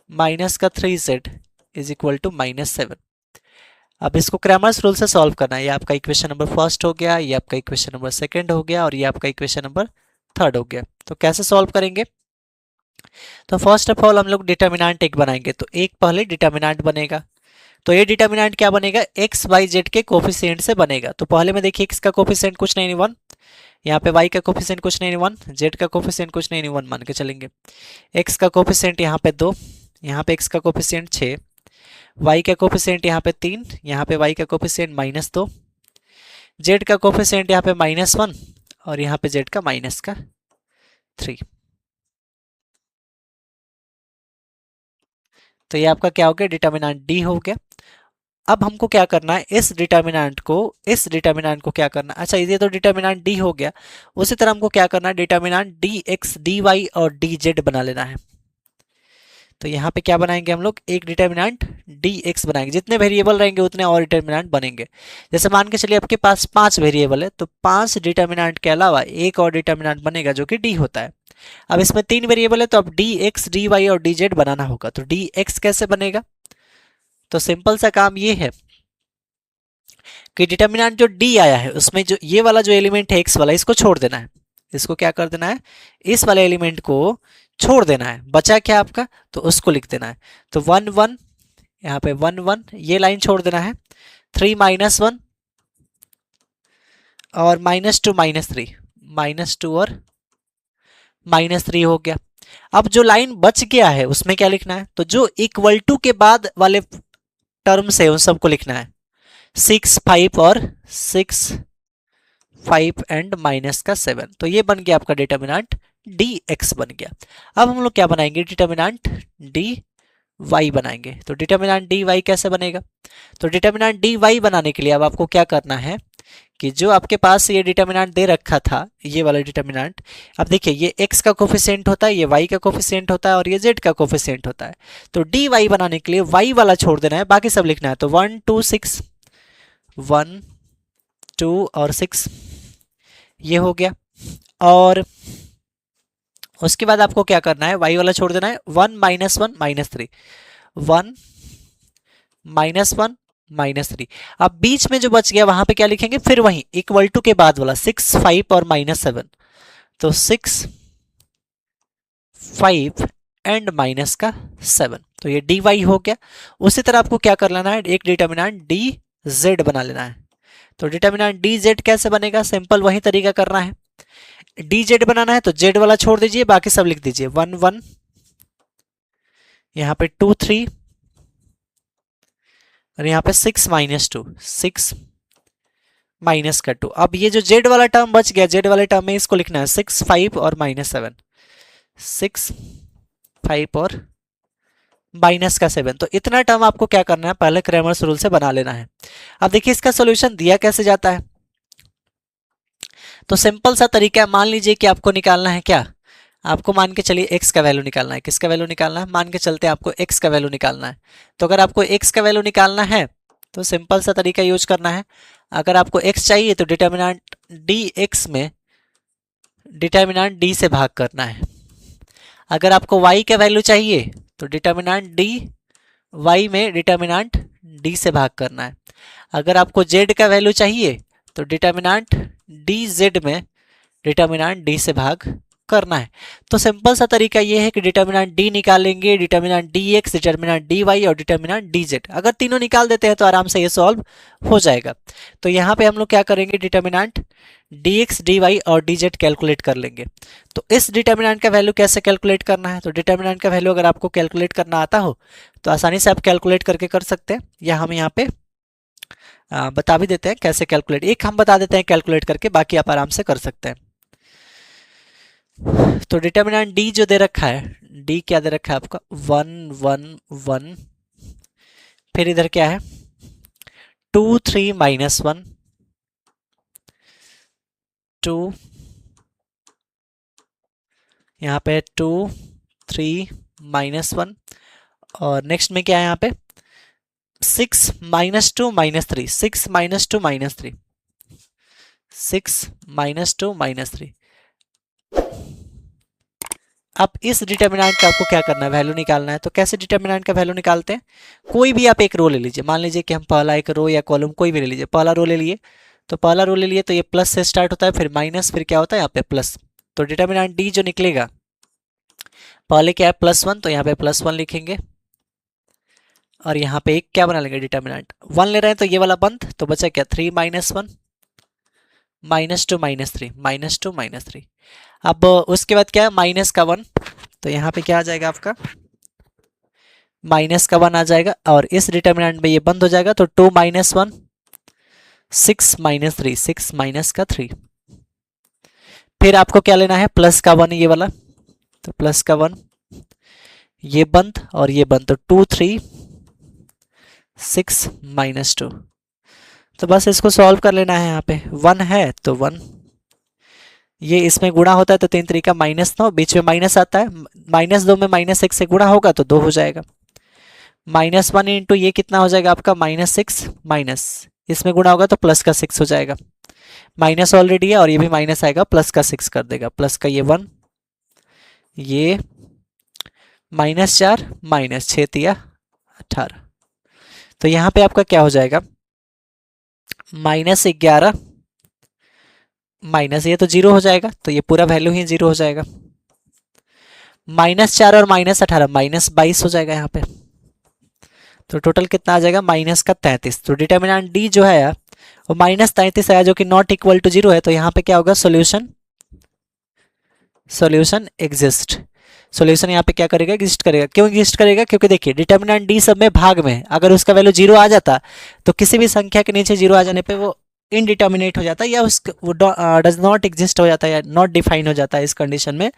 माइनस का 3z is equal to minus 7। अब इसको क्रैमर्स रूल से सॉल्व करना है। ये आपका इक्वेशन नंबर फर्स्ट हो गया, ये आपका इक्वेशन नंबर सेकंड हो गया, और ये आपका इक्वेशन नंबर थर्ड हो गया। तो कैसे सॉल्व करेंगे, तो फर्स्ट ऑफ ऑल हम लोग डिटर्मिनेंट एक बनाएंगे। तो एक पहले डिटर्मिनेंट बनेगा, तो ये डिटर्मिनेंट क्या बनेगा, एक्स वाई जेड के कोफिशिएंट से बनेगा। तो पहले में देखिए एक्स का कोफिशिएंट कुछ नहीं 1, यहाँ पे वाई का कोफिशिएंट कुछ नहीं 1, जेड का कोफिशिएंट कुछ नहीं 1 मान के चलेंगे। एक्स का कोफिशिएंट यहाँ पे 2, यहाँ पे एक्स का कोफिशिएंट 6, वाई का कोफिशिएंट यहाँ पे 3, यहाँ पे वाई का कोफिशिएंट -2, जेड का कोफिशिएंट यहाँ पे -1 और यहाँ पे जेड का -3। तो ये आपका क्या हो गया, डिटर्मिनेंट डी हो गया। अब हमको क्या करना है, इस डिटर्मिनेंट को क्या करना है, अच्छा ये तो डिटर्मिनेंट डी हो गया। उसी तरह हमको क्या करना है, determinant D x D y और डी जेड बना लेना है। तो यहाँ पे क्या बनाएंगे हम लोग, एक डिटर्मिनेंट डी एक्स बनाएंगे। जितने वेरिएबल रहेंगे उतने और डिटर्मिनेंट बनेंगे। जैसे मान के चलिए आपके पास 5 वेरिएबल है, तो 5 डिटर्मिनेंट के अलावा एक और डिटर्मिनेंट बनेगा जो कि डी होता है। अब इसमें 3 वेरिएबल है, तो अब डी एक्स डी वाई और डी जेड बनाना होगा। तो डी एक्स कैसे बनेगा, तो सिंपल सा काम ये है कि डिटर्मिनेंट जो डी आया है उसमें जो ये वाला जो एलिमेंट है एक्स वाला, इसको छोड़ देना है। इसको क्या कर देना है, इस वाले एलिमेंट को छोड़ देना है। बचा क्या आपका, तो उसको लिख देना है। तो 1 1 यहाँ पे 1 1 ये लाइन छोड़ देना है। 3 -1 और -2 -3, -2 और -3 हो गया। अब जो लाइन बच गया है उसमें क्या लिखना है, तो जो इक्वल टू के बाद वाले टर्म्स है उन सबको लिखना है। 6 5 और 6 5 एंड -7। तो ये बन गया आपका डिटर्मिनेंट डी एक्स बन गया। अब हम लोग क्या बनाएंगे, डिटर्मिनेंट डी वाई बनाएंगे। तो डिटर्मिनेंट डी वाई कैसे बनेगा, तो डिटर्मिनेंट डी वाई बनाने के लिए अब आपको क्या करना है कि जो आपके पास ये डिटर्मिनेंट दे रखा था, ये वाला डिटर्मिनेंट, अब देखिए ये x का कोफिशिएंट होता है, ये y का कोफिशिएंट होता है और ये z का कोफिशिएंट होता है। तो dy बनाने के लिए y वाला छोड़ देना है, बाकी सब लिखना है। तो 1 2 6 1 2 और 6 ये हो गया। और उसके बाद आपको क्या करना है, y वाला छोड़ देना है, 1 -1 -3, 1 -1 -3। अब बीच में जो बच गया वहां पे क्या लिखेंगे, फिर वहीं इक्वल टू के बाद वाला 6 5 और -7, तो 6 5 एंड माइनस का 7, तो ये dy हो गया। उसी तरह आपको क्या कर लेना है, एक डिटर्मिनेंट dz बना लेना है। तो डिटर्मिनेंट dz कैसे बनेगा, सिंपल वही तरीका करना है। dz बनाना है तो z वाला छोड़ दीजिए, बाकी सब लिख दीजिए, 1 1, यहाँ पे 2 3 और यहाँ पे 6 -2, 6 माइनस का 2। अब ये जो z वाला टर्म बच गया, z वाले टर्म में इसको लिखना है 6 5 और -7, 6 5 और माइनस का 7। तो इतना टर्म आपको क्या करना है, पहले क्रैमर्स रूल से बना लेना है। अब देखिए इसका सॉल्यूशन दिया कैसे जाता है, तो सिंपल सा तरीका है। मान लीजिए कि आपको निकालना है क्या, आपको मान के चलिए x का वैल्यू निकालना है। किसका वैल्यू निकालना है, मान के चलते हैं आपको x का वैल्यू निकालना है। तो अगर आपको x का वैल्यू निकालना है तो सिंपल सा तरीका यूज करना है। अगर आपको x चाहिए तो डिटर्मिनेंट dx में डिटर्मिनेंट d से भाग करना है। अगर आपको y का वैल्यू चाहिए तो डिटर्मिनेंट dy में डिटर्मिनेंट d से भाग करना है। अगर आपको z का वैल्यू चाहिए तो डिटर्मिनेंट dz में डिटर्मिनेंट d से भाग करना है। तो सिंपल सा तरीका ये है कि डिटर्मिनेंट d निकालेंगे, डिटर्मिनेंट dx, डिटर्मिनेंट dy और डिटर्मिनेंट dz। अगर तीनों निकाल देते हैं तो आराम से ये सॉल्व हो जाएगा। तो यहाँ पे हम लोग क्या करेंगे, डिटर्मिनेंट dx, dy और dz कैलकुलेट कर लेंगे। तो इस डिटर्मिनेंट का वैल्यू कैसे कैलकुलेट करना है, तो डिटर्मिनेंट का वैल्यू अगर आपको कैलकुलेट करना आता हो तो आसानी से आप कैलकुलेट करके कर सकते हैं, या हम यहाँ पे बता भी देते हैं कैसे कैलकुलेट। एक हम बता देते हैं कैलकुलेट करके, बाकी आप आराम से कर सकते हैं। तो डिटर्मिनेंट d जो दे रखा है, d क्या दे रखा है आपका, 1 1 1, फिर इधर क्या है 2 3 -1 2, यहाँ पे 2 3 -1 और नेक्स्ट में क्या है यहाँ पे 6 -2 -3, 6 -2 -3, 6 -2 -3। अब इस डिटर्मिनेंट का आपको क्या करना है, वैल्यू निकालना है। तो कैसे डिटर्मिनेंट का वैल्यू निकालते हैं, कोई भी आप एक रो ले लीजिए। मान लीजिए कि हम पहला एक रो या कॉलम कोई भी ले लीजिए। पहला रो ले लिए, तो पहला रो ले लिए तो ये प्लस से स्टार्ट होता है, फिर माइनस, फिर क्या होता है यहाँ पे प्लस। तो डिटर्मिनेंट डी जो निकलेगा, पहले क्या है +1, तो यहाँ पे +1 लिखेंगे और यहाँ पे एक क्या बना लेंगे, डिटर्मिनेंट 1 ले रहे हैं तो ये वाला बंद, तो बचा क्या 3 -1 -2 -3, -2 -3। अब उसके बाद क्या है माइनस का 1, तो यहाँ पे क्या आ जाएगा आपका माइनस का 1 आ जाएगा और इस डिटर्मिनेंट में ये बंद हो जाएगा। तो 2 -1 6 -3, 6 माइनस का 3। फिर आपको क्या लेना है प्लस का 1, ये वाला, तो प्लस का 1 ये बंद और ये बंद, तो 2 3 6 -2। तो बस इसको सॉल्व कर लेना है। यहाँ पे 1 है तो 1, ये इसमें गुणा होता है तो 3 तरीका -9, बीच में माइनस आता है, -2 में -1 से गुणा होगा तो 2 हो जाएगा। -1 इंटू ये कितना हो जाएगा आपका -6, माइनस इसमें गुणा होगा तो प्लस का 6 हो जाएगा। माइनस ऑलरेडी है और ये भी माइनस आएगा, प्लस का 6 कर देगा, प्लस का ये 1, ये -4 -6 दिया 18। तो यहाँ पे आपका क्या हो जाएगा -11 माइनस ये तो 0 हो जाएगा, तो ये पूरा वैल्यू ही 0 हो जाएगा। -4 और -18 -22 हो जाएगा यहाँ पे। तो टोटल कितना आ जाएगा -33। तो डिटर्मिनेंट डी जो है वो -33 आया, जो कि नॉट इक्वल टू 0 है। तो यहाँ पे क्या होगा सॉल्यूशन एग्जिस्ट। सॉल्यूशन यहाँ पे क्या करेगा, एग्जिस्ट करेगा। क्यों एग्जिस्ट करेगा, क्योंकि देखिए डिटर्मिनेंट डी सब में भाग में है, अगर उसका वैल्यू 0 आ जाता तो किसी भी संख्या के नीचे 0 आ जाने पे वो इनडिटर्मिनेट हो जाता है, या वो डज नॉट एग्जिस्ट हो जाता है, या नॉट डिफाइन हो जाता है इस कंडीशन में।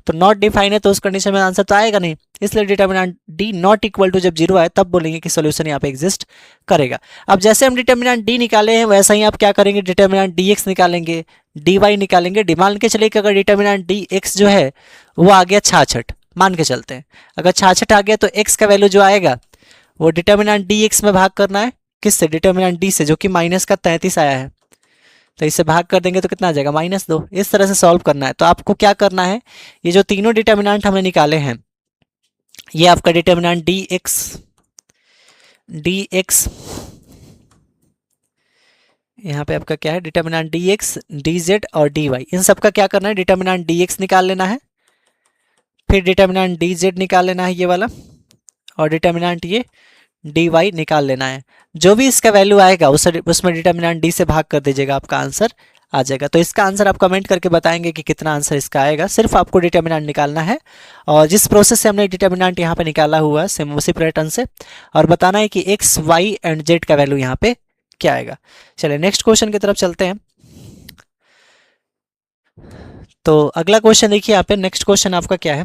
तो नॉट डिफाइन है तो उस कंडीशन में आंसर तो आएगा नहीं, इसलिए determinant D not equal to जब 0 आए तब बोलेंगे कि सॉल्यूशन यहाँ पे एग्जिस्ट करेगा। अब जैसे हम डिटर्मिनेंट डी निकाले हैं वैसा ही आप क्या करेंगे, डिटर्मिनेंट डी एक्स निकालेंगे, डी वाई निकालेंगे। मान के चलिए कि अगर डिटर्मिनेंट डी एक्स जो है वो आ गया 66, मान के चलते हैं अगर 66 आ गया तो एक्स का वैल्यू जो आएगा वो डिटर्मिनेंट डी एक्स में भाग करना है किससे, डिटर्मिनेंट डी से, जो कि माइनस का 33 आया है। तो इसे भाग कर देंगे तो कितना आ जाएगा, -2। इस तरह से सॉल्व करना है। तो आपको क्या करना है, ये जो तीनों डिटर्मिनेंट हमने निकाले हैं, ये आपका डिटर्मिनेंट डी एक्स, यहाँ पे आपका क्या है, डिटर्मिनेंट dx, dz और dy, इन सब का क्या करना है, डिटर्मिनेंट dx निकाल लेना है, फिर डिटर्मिनेंट dz निकाल लेना है ये वाला, और डिटर्मिनेंट ये dy निकाल लेना है। जो भी इसका वैल्यू आएगा उसमें डिटर्मिनेंट d से भाग कर दीजिएगा, आपका आंसर आ जाएगा। तो इसका आंसर आप कमेंट करके बताएंगे कि कितना आंसर इसका आएगा। सिर्फ आपको डिटर्मिनेंट निकालना है, और जिस प्रोसेस से हमने डिटर्मिनेंट यहाँ पे निकाला हुआ है सेम उसी पैटर्न से, और बताना है कि x, y एंड z का वैल्यू यहाँ पे क्या आएगा। चलिए नेक्स्ट क्वेश्चन की तरफ चलते हैं। तो अगला क्वेश्चन देखिए यहाँ पे, नेक्स्ट क्वेश्चन आपका क्या है,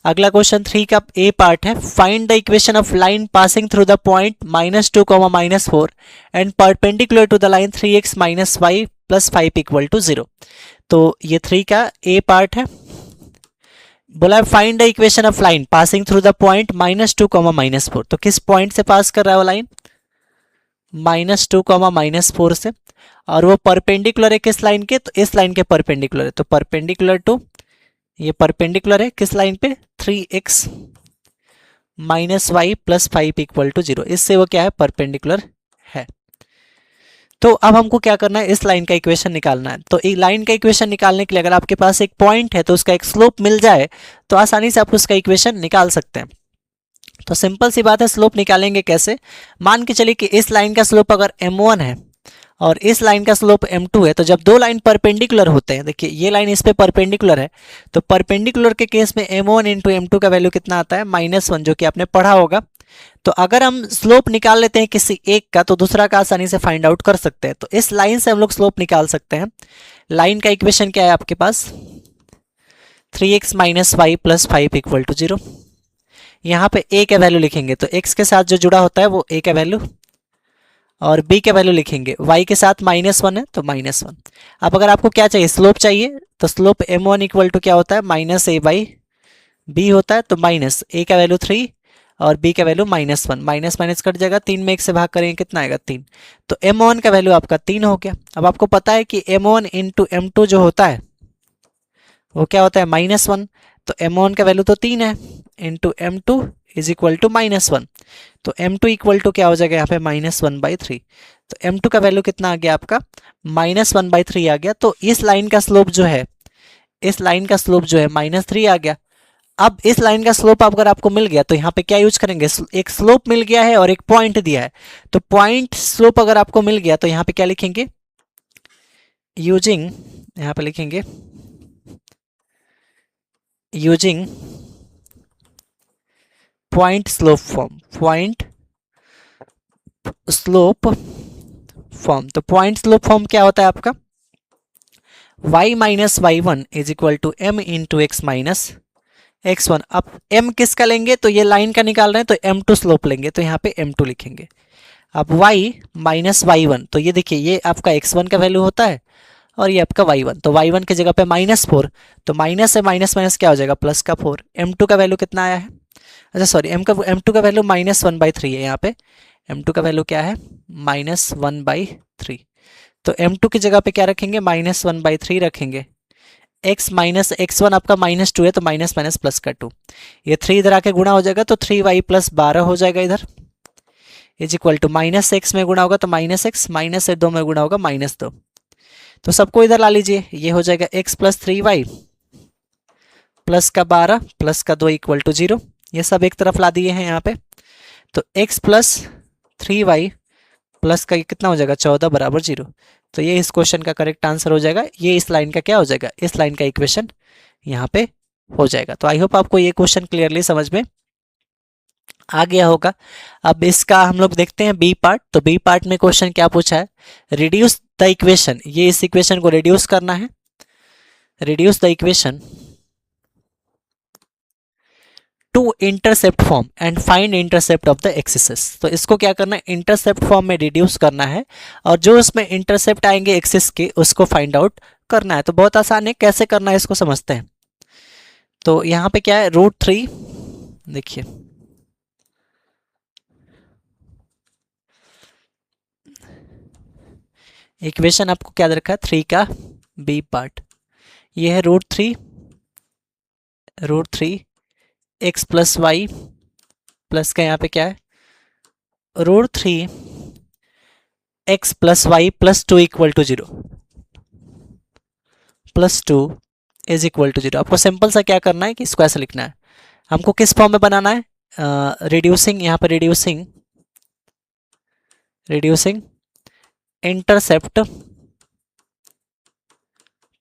अगला क्वेश्चन 3 का ए पार्ट है। Find the equation of line passing through the point -2, -4 and perpendicular to the line 3x - y + 5 = 0। तो ये 3 का ए पार्ट है। बोला है find the equation of line passing through the point -2, -4। तो किस पॉइंट से पास कर रहा है वो लाइन, -2, -4 से, और वो परपेंडिकुलर है किस लाइन के, तो इस लाइन के परपेंडिकुलर है। तो परपेंडिकुलर टू, ये परपेंडिकुलर है किस लाइन पे, 3x - y + 5 = 0। इससे वो क्या है, परपेंडिकुलर है। तो अब हमको क्या करना है, इस लाइन का इक्वेशन निकालना है। तो एक लाइन का इक्वेशन निकालने के लिए अगर आपके पास एक पॉइंट है तो उसका एक स्लोप मिल जाए तो आसानी से आप उसका इक्वेशन निकाल सकते हैं। तो सिंपल सी बात है, स्लोप निकालेंगे कैसे। मान के चलिए कि इस लाइन का स्लोप अगर m1 है और इस लाइन का स्लोप m2 है, तो जब दो लाइन परपेंडिकुलर होते हैं, देखिए ये लाइन इस पे परपेंडिकुलर है, तो परपेंडिकुलर के केस में m1 × m2 का वैल्यू कितना आता है, -1, जो कि आपने पढ़ा होगा। तो अगर हम स्लोप निकाल लेते हैं किसी एक का तो दूसरा का आसानी से फाइंड आउट कर सकते हैं। तो इस लाइन से हम लोग स्लोप निकाल सकते हैं। लाइन का इक्वेशन क्या है आपके पास, 3x - y + 5 = 0। यहाँ पे a का वैल्यू लिखेंगे तो x के साथ जो जुड़ा होता है वो a का वैल्यू, और b का वैल्यू लिखेंगे, y के साथ -1 है तो -1। अब अगर आपको क्या चाहिए, स्लोप चाहिए, तो स्लोप m1 = क्या होता है, -a/b होता है। तो -a का वैल्यू 3 और b का वैल्यू -1, माइनस कट जाएगा, 3 में 1 से भाग करेंगे कितना आएगा, 3। तो m1 का वैल्यू आपका 3 हो गया। अब आपको पता है कि m1 × m2 जो होता है वो क्या होता है, -1। तो m1 का वैल्यू तो 3 है, इंटू m2 = -1। तो m2 = क्या हो जाएगा यहाँ पे, -1/3। तो m2 का वैल्यू कितना आ गया आपका, -1/3 आ गया। तो इस लाइन का स्लोप जो है, इस लाइन का स्लोप जो है -3 आ गया। अब इस लाइन का स्लोप अगर आपको मिल गया तो यहाँ पे क्या यूज करेंगे, एक स्लोप मिल गया है और एक पॉइंट दिया है। तो पॉइंट स्लोप अगर आपको मिल गया तो यहाँ पे क्या लिखेंगे, यूजिंग, यहाँ पे लिखेंगे using point slope form, point slope form. तो पॉइंट स्लोप फॉर्म क्या होता है आपका, y - y1 = m × x - x1। अब m किसका लेंगे, तो ये लाइन का निकाल रहे हैं तो m2 स्लोप लेंगे, तो यहाँ पे m2 लिखेंगे। अब y - y1, तो ये देखिए ये आपका x1 का वैल्यू होता है और ये आपका y1, तो y1 की जगह पे -4, तो माइनस से माइनस क्या हो जाएगा, प्लस का 4। m2 का वैल्यू कितना आया है, अच्छा सॉरी, m2 का वैल्यू -1/3 है। यहाँ पे m2 का वैल्यू क्या है, -1/3। तो m2 की जगह पे क्या रखेंगे, -1/3 रखेंगे। x - x1 आपका -2 है तो माइनस प्लस का 2, ये 3 इधर आके गुणा हो जाएगा तो 3y + 12 हो जाएगा इधर, = -x में गुणा होगा तो -x, माइनस से 2 में गुणा होगा -2। तो सबको इधर ला लीजिए, ये हो जाएगा x + 3y प्लस का 12 प्लस का 2 = 0। ये सब एक तरफ ला दिए हैं यहाँ पे। तो x + 3y प्लस का कितना हो जाएगा, 14 = 0। तो ये इस क्वेश्चन का करेक्ट आंसर हो जाएगा। ये इस लाइन का क्या हो जाएगा, इस लाइन का इक्वेशन यहाँ पे हो जाएगा। तो आई होप आपको ये क्वेश्चन क्लियरली समझ में आ गया होगा। अब इसका हम लोग देखते हैं बी पार्ट। तो बी पार्ट में क्वेश्चन क्या पूछा है, रिड्यूस द इक्वेशन, ये इस इक्वेशन को रिड्यूस करना है, reduce the equation two intercept form and find intercept of the axis. तो इसको क्या करना है, इंटरसेप्ट फॉर्म में रिड्यूस करना है और जो उसमें इंटरसेप्ट आएंगे एक्सिस के उसको फाइंड आउट करना है। तो बहुत आसान है, कैसे करना है इसको समझते हैं। तो यहाँ पे क्या है, √3, देखिए इक्वेशन आपको क्या दे रखा है, 3 का बी पार्ट, ये है root three x plus y plus का यहाँ पे क्या है root 3 x plus y plus 2 equal to 0, +2 is equal to 0। आपको सिंपल सा क्या करना है कि इसको ऐसे लिखना है, हमको किस फॉर्म में बनाना है, रिड्यूसिंग, यहाँ पे reducing intercept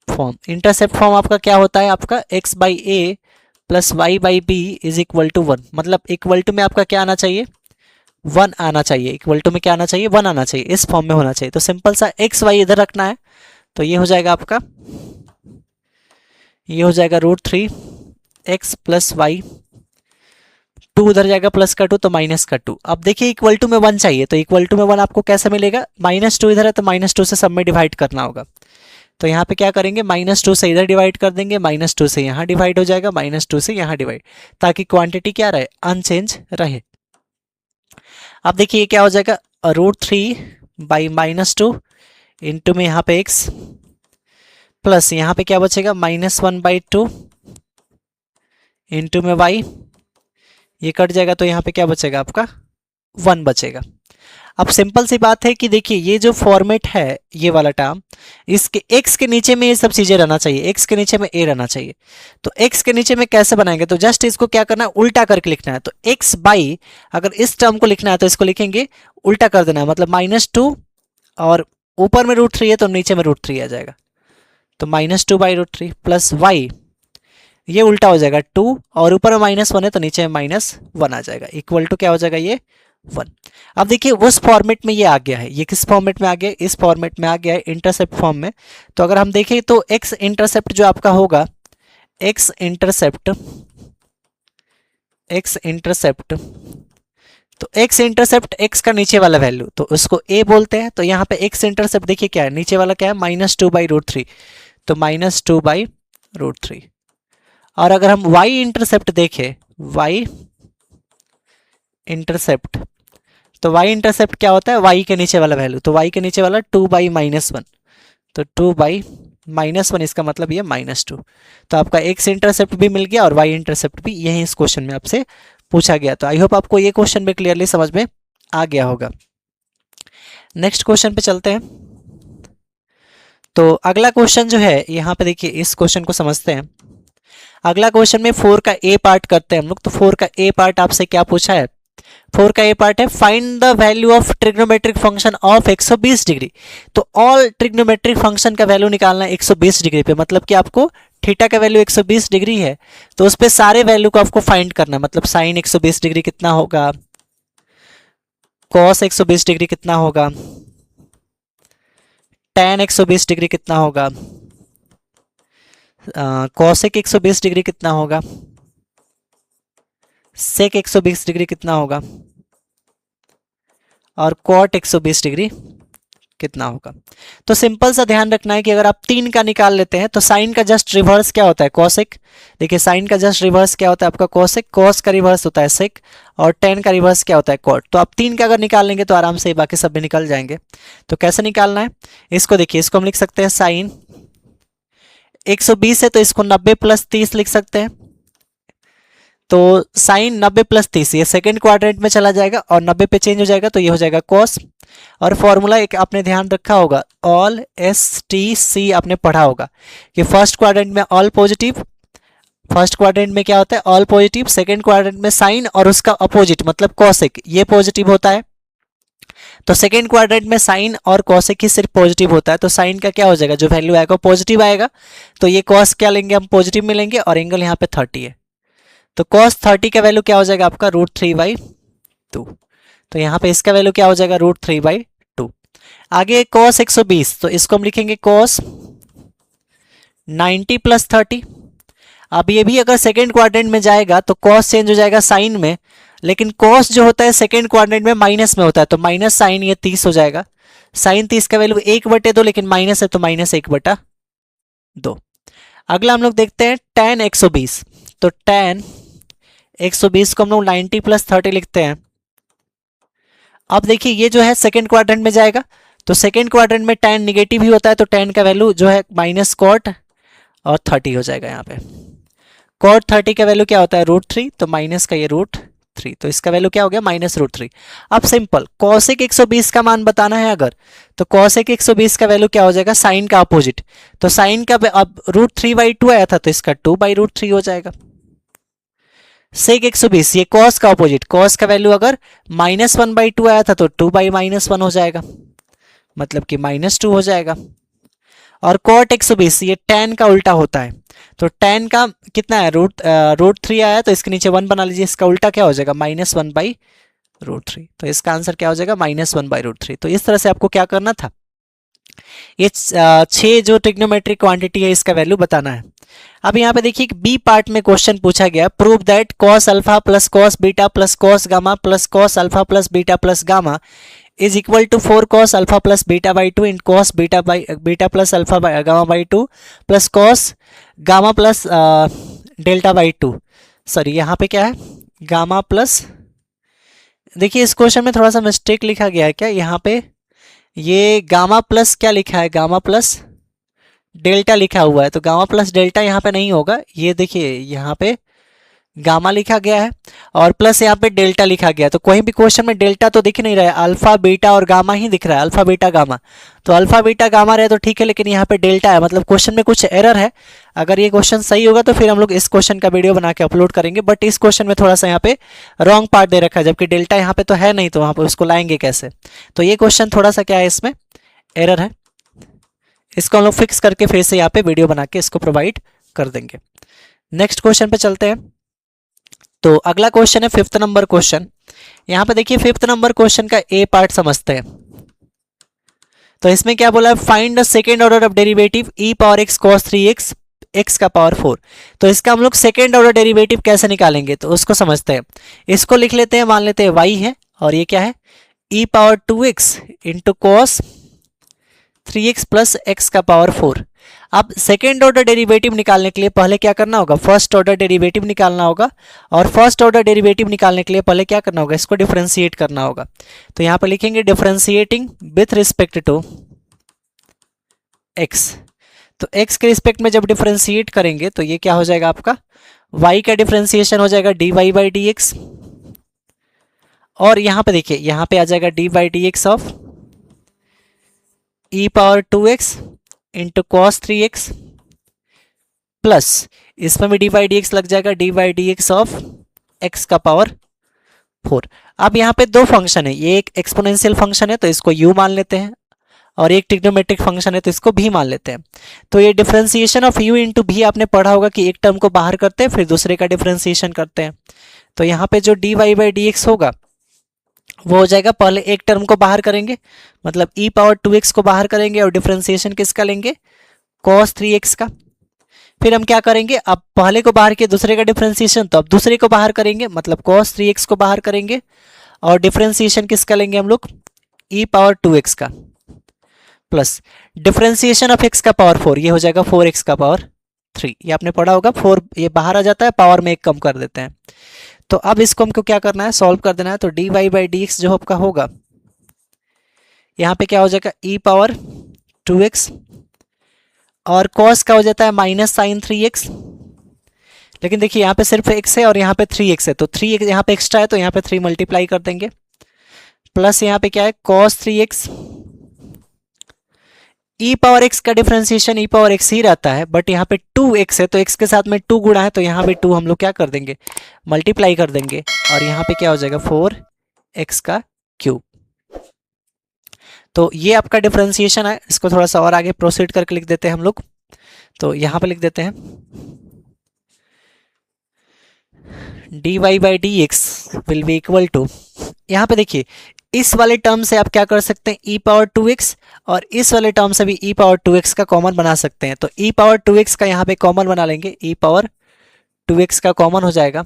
form. Intercept form आपका क्या होता है, आपका x by A plus y by B is equal to 1, मतलब इक्वल टू में आपका क्या आना चाहिए, 1 आना चाहिए, इक्वल टू में क्या आना चाहिए, 1 आना चाहिए, इस फॉर्म में होना चाहिए। तो सिंपल सा x y इधर रखना है, तो ये हो जाएगा आपका, ये हो जाएगा रूट 3 एक्स प्लस वाई, 2 उधर जाएगा प्लस का 2 तो माइनस का 2। अब देखिए इक्वल टू में 1 चाहिए, तो इक्वल टू में 1 आपको कैसे मिलेगा, -2 इधर है तो -2 से सब में डिवाइड करना होगा। तो यहाँ पे क्या करेंगे, -2 से इधर डिवाइड कर देंगे, -2 से यहाँ डिवाइड हो जाएगा, -2 से यहाँ डिवाइड, ताकि क्वांटिटी क्या रहे, अनचेंज रहे। अब देखिए ये क्या हो जाएगा, रूट 3 बाई -2 इंटू में यहाँ पे x प्लस यहाँ पे क्या बचेगा, -1/2 इंटू में y, ये कट जाएगा तो यहाँ पे क्या बचेगा आपका 1 बचेगा। अब सिंपल सी बात है कि देखिए ये जो फॉर्मेट है ये वाला टर्म, इसके x के नीचे में ये सब चीजें रहना चाहिए, x के नीचे में a रहना चाहिए। तो x के नीचे में कैसे बनाएंगे, तो जस्ट इसको क्या करना है, उल्टा करके लिखना है। तो x बाई, अगर इस टर्म को लिखना है तो इसको लिखेंगे उल्टा कर देना है, मतलब -2 और ऊपर में रूट 3 है तो नीचे में रूट 3 आ जाएगा, तो -2 बाई रूट 3 प्लस y, ये उल्टा हो जाएगा 2 और ऊपर में -1 है तो नीचे में -1 आ जाएगा, इक्वल टू क्या हो जाएगा ये 1। अब देखिए उस फॉर्मेट में ये आ गया है, ये किस फॉर्मेट में आ गया है, इस फॉर्मेट में आ गया है इंटरसेप्ट फॉर्म में। तो अगर हम देखें तो x इंटरसेप्ट जो आपका होगा, x इंटरसेप्ट तो x इंटरसेप्ट x का नीचे वाला वैल्यू तो उसको a बोलते हैं। तो यहाँ पे x इंटरसेप्ट देखिए क्या है, नीचे वाला क्या है, -2 बाई रूट 3, तो -2 बाई रूट 3। और अगर हम y इंटरसेप्ट देखें, y इंटरसेप्ट, तो y इंटरसेप्ट क्या होता है, y के नीचे वाला वैल्यू, तो y के नीचे वाला 2 बाई -1, तो 2 बाई -1, इसका मतलब ये -2। तो आपका x इंटरसेप्ट भी मिल गया और y इंटरसेप्ट भी, यही इस क्वेश्चन में आपसे पूछा गया। तो आई होप आपको ये क्वेश्चन भी क्लियरली समझ में आ गया होगा। नेक्स्ट क्वेश्चन पे चलते हैं। तो अगला क्वेश्चन जो है यहाँ पे देखिए, इस क्वेश्चन को समझते हैं। अगला क्वेश्चन में 4 का ए पार्ट करते हैं हम लोग। तो 4 का ए पार्ट आपसे क्या पूछा है, 4 का ए पार्ट है find the value of trigonometric function of 120 degree. तो ऑल ट्रिग्नोमेट्रिक फंक्शन का वैल्यू निकालना है 120 डिग्री पे, मतलब कि आपको थीटा का वैल्यू 120 डिग्री है तो उस पे सारे वैल्यू को आपको फाइंड करना है। मतलब साइन 120 डिग्री कितना होगा, कॉस 120 डिग्री कितना होगा, tan 120 डिग्री कितना होगा, कॉसेक 120 डिग्री कितना होगा, सेक 120 डिग्री कितना होगा और कॉट 120 डिग्री कितना होगा। तो सिंपल सा ध्यान रखना है कि अगर आप 3 का निकाल लेते हैं तो साइन का जस्ट रिवर्स क्या होता है, कॉसेक। देखिए साइन का जस्ट रिवर्स क्या होता है आपका कॉसेक, कॉस का रिवर्स होता है सेक और tan का रिवर्स क्या होता है कॉट। तो आप 3 का अगर निकाल लेंगे तो आराम से बाकी सब भी निकल जाएंगे। तो कैसे निकालना है इसको, देखिए इसको हम लिख सकते हैं साइन 120 है तो इसको 90 + 30 लिख सकते हैं। तो साइन 90 + 30 ये सेकंड क्वाड्रेंट में चला जाएगा और 90 पे चेंज हो जाएगा तो ये हो जाएगा कॉस। और फॉर्मूला एक आपने ध्यान रखा होगा, ऑल STC आपने पढ़ा होगा कि फर्स्ट क्वाड्रेंट में ऑल पॉजिटिव, फर्स्ट क्वाड्रेंट में क्या होता है ऑल पॉजिटिव, सेकंड क्वाड्रेंट में साइन और उसका अपोजिट मतलब कॉसेक ये पॉजिटिव होता है। तो सेकंड क्वाड्रेंट में साइन और कॉसेक ही सिर्फ पॉजिटिव होता है। तो साइन का क्या हो जाएगा, जो वैल्यू आएगा पॉजिटिव आएगा, तो ये कॉस क्या लेंगे हम पॉजिटिव में लेंगे और एंगल यहाँ पे 30 है। तो cos 30 का वैल्यू क्या हो जाएगा आपका √3/2। तो यहाँ पे इसका वैल्यू क्या हो जाएगा √3/2। आगे cos 120 तो इसको हम लिखेंगे cos 90 + 30। अब ये भी अगर सेकेंड क्वाड्रेंट में जाएगा तो cos चेंज हो जाएगा साइन में, लेकिन cos जो होता है सेकेंड क्वाड्रेंट में माइनस में होता है तो माइनस साइन ये 30 हो जाएगा। साइन 30 का वैल्यू 1/2, लेकिन माइनस है तो -1/2। अगला हम लोग देखते हैं tan 120। तो tan 120 को हम लोग 90 + 30 लिखते हैं। अब देखिए ये जो है सेकंड क्वाड्रेंट में जाएगा तो सेकेंड क्वाड्रेंट में tan निगेटिव ही होता है, तो tan का वैल्यू जो है माइनस कॉट और 30 हो जाएगा यहाँ पे। कॉट 30 का वैल्यू क्या होता है √3, तो माइनस का ये √3, तो इसका वैल्यू क्या हो गया माइनस √3। अब सिंपल कॉसेक 120 का मान बताना है अगर, तो कॉसेक 120 का वैल्यू क्या हो जाएगा साइन का अपोजिट, तो साइन का अब √3/2 आया था तो इसका 2/√3 हो जाएगा। सेक 120 ये कॉस का अपोजिट, कॉस का वैल्यू अगर -1/2 आया था तो 2/-1 हो जाएगा, मतलब कि -2 हो जाएगा। और कॉट 120 ये tan का उल्टा होता है, तो tan का कितना है √3 आया तो इसके नीचे 1 बना लीजिए, इसका उल्टा क्या हो जाएगा -1/√3, तो इसका आंसर क्या हो जाएगा -1/√3। तो इस तरह से आपको क्या करना था, ये 6 जो ट्रिग्नोमेट्रिक क्वांटिटी है इसका वैल्यू बताना है। अब यहाँ पे देखिए बी पार्ट में क्वेश्चन पूछा गया, prove that cos alpha plus cos beta plus cos gamma plus cos alpha plus beta plus gamma is equal to 4 cos alpha plus beta by 2 in cos beta plus alpha gamma by 2 प्लस cos gamma plus delta by 2। Sorry यहाँ पे क्या है gamma plus, देखिए इस question में थोड़ा सा मिस्टेक लिखा गया है क्या, यहाँ पे ये गामा प्लस क्या लिखा है गामा प्लस डेल्टा लिखा हुआ है, तो गामा प्लस डेल्टा यहाँ पे नहीं होगा, ये देखिए यहाँ पे गामा लिखा गया है और प्लस यहाँ पे डेल्टा लिखा गया है, तो कोई भी क्वेश्चन में डेल्टा तो दिख नहीं रहा है, अल्फा बीटा और गामा ही दिख रहा है, अल्फा बीटा गामा, तो अल्फा बीटा गामा रहे तो ठीक है, लेकिन यहाँ पे डेल्टा है, मतलब क्वेश्चन में कुछ एरर है। अगर ये क्वेश्चन सही होगा तो फिर हम लोग इस क्वेश्चन का वीडियो बना के अपलोड करेंगे, बट इस क्वेश्चन में थोड़ा सा यहाँ पे रॉन्ग पार्ट दे रखा है, जबकि डेल्टा यहाँ पे तो है नहीं, तो वहाँ पे उसको लाएंगे कैसे, तो ये क्वेश्चन थोड़ा सा क्या है इसमें एरर है, इसको हम लोग फिक्स करके फिर से यहाँ पे वीडियो बना के इसको प्रोवाइड कर देंगे। नेक्स्ट क्वेश्चन पे चलते हैं। तो अगला क्वेश्चन है 5th नंबर क्वेश्चन। यहाँ पे देखिए 5th नंबर क्वेश्चन का ए पार्ट समझते हैं। तो इसमें क्या बोला है, find the second order of derivative e power x cos 3x x का पावर 4। तो इसका हम लोग सेकेंड ऑर्डर डेरिवेटिव कैसे निकालेंगे, तो उसको समझते हैं। इसको लिख लेते हैं, मान लेते हैं y है और ये क्या है e power 2x into cos 3x plus x का पावर 4। अब सेकेंड ऑर्डर डेरिवेटिव निकालने के लिए पहले क्या करना होगा, फर्स्ट ऑर्डर डेरिवेटिव निकालना होगा, और फर्स्ट ऑर्डर डेरिवेटिव निकालने के लिए पहले क्या करना होगा, इसको डिफरेंशिएट करना होगा। तो यहाँ पे लिखेंगे differentiating with respect to x। तो x के रिस्पेक्ट में जब डिफरेंशिएट करेंगे तो ये क्या हो जाएगा आपका y का डिफरेंशिएशन हो जाएगा dy बाई dx, और यहाँ पे देखिए यहाँ पे आ जाएगा dy by dx of e power 2x into cos 3x plus इसमें भी डी बाई डी एक्स लग जाएगा D by d x of x का पावर 4। अब यहाँ पे दो फंक्शन है, ये एक एक्सपोनेंशियल फंक्शन है तो इसको u मान लेते हैं, और एक ट्रिग्नोमेट्रिक फंक्शन है तो इसको v मान लेते हैं। तो ये differentiation of u into v आपने पढ़ा होगा कि एक टर्म को बाहर करते हैं फिर दूसरे का डिफरेंशिएशन करते हैं। तो यहाँ पे जो d y by d x होगा वो हो जाएगा, पहले एक टर्म को बाहर करेंगे मतलब e पावर 2x को बाहर करेंगे और डिफरेंशिएशन किसका लेंगे cos 3x का। फिर हम क्या करेंगे, अब पहले को बाहर किया दूसरे का डिफरेंशिएशन, तो अब दूसरे को बाहर करेंगे मतलब cos 3x को बाहर करेंगे और डिफरेंशिएशन किसका लेंगे हम लोग e पावर 2x का, प्लस डिफरेंशिएशन ऑफ x का पावर 4, ये हो जाएगा 4x का पावर 3। ये आपने पढ़ा होगा, 4 ये बाहर आ जाता है, पावर में एक कम कर देते हैं। तो अब इसको हमको क्या करना है, सॉल्व कर देना है। तो d y by d x जो आपका होगा यहाँ पे क्या हो जाएगा e पावर 2x, और cos का हो जाता है माइनस साइन 3x, लेकिन देखिए यहाँ पे सिर्फ x है और यहाँ पे 3x है, तो 3x यहाँ पे एक्स्ट्रा है तो यहाँ पे 3 मल्टीप्लाई कर देंगे, प्लस यहाँ पे क्या है cos 3x। e power x का डिफरेंशिएशन e पावर x ही रहता है, बट यहाँ पे 2x है तो x के साथ में 2 गुणा है तो यहाँ पे 2 हम लोग क्या कर देंगे मल्टीप्लाई कर देंगे, और यहाँ पे क्या हो जाएगा 4x का क्यूब। तो ये आपका डिफरेंशिएशन है, इसको थोड़ा सा और आगे प्रोसीड करके लिख देते हैं हम लोग। तो यहाँ पे लिख देते हैं d y by d x will be equal to, यहाँ पे देखिए इस वाले टर्म से आप क्या कर सकते हैं e पावर 2x, और इस वाले टर्म से भी e पावर 2x का कॉमन बना सकते हैं। तो e पावर 2x का यहाँ पे कॉमन बना लेंगे, e पावर 2x का कॉमन हो जाएगा,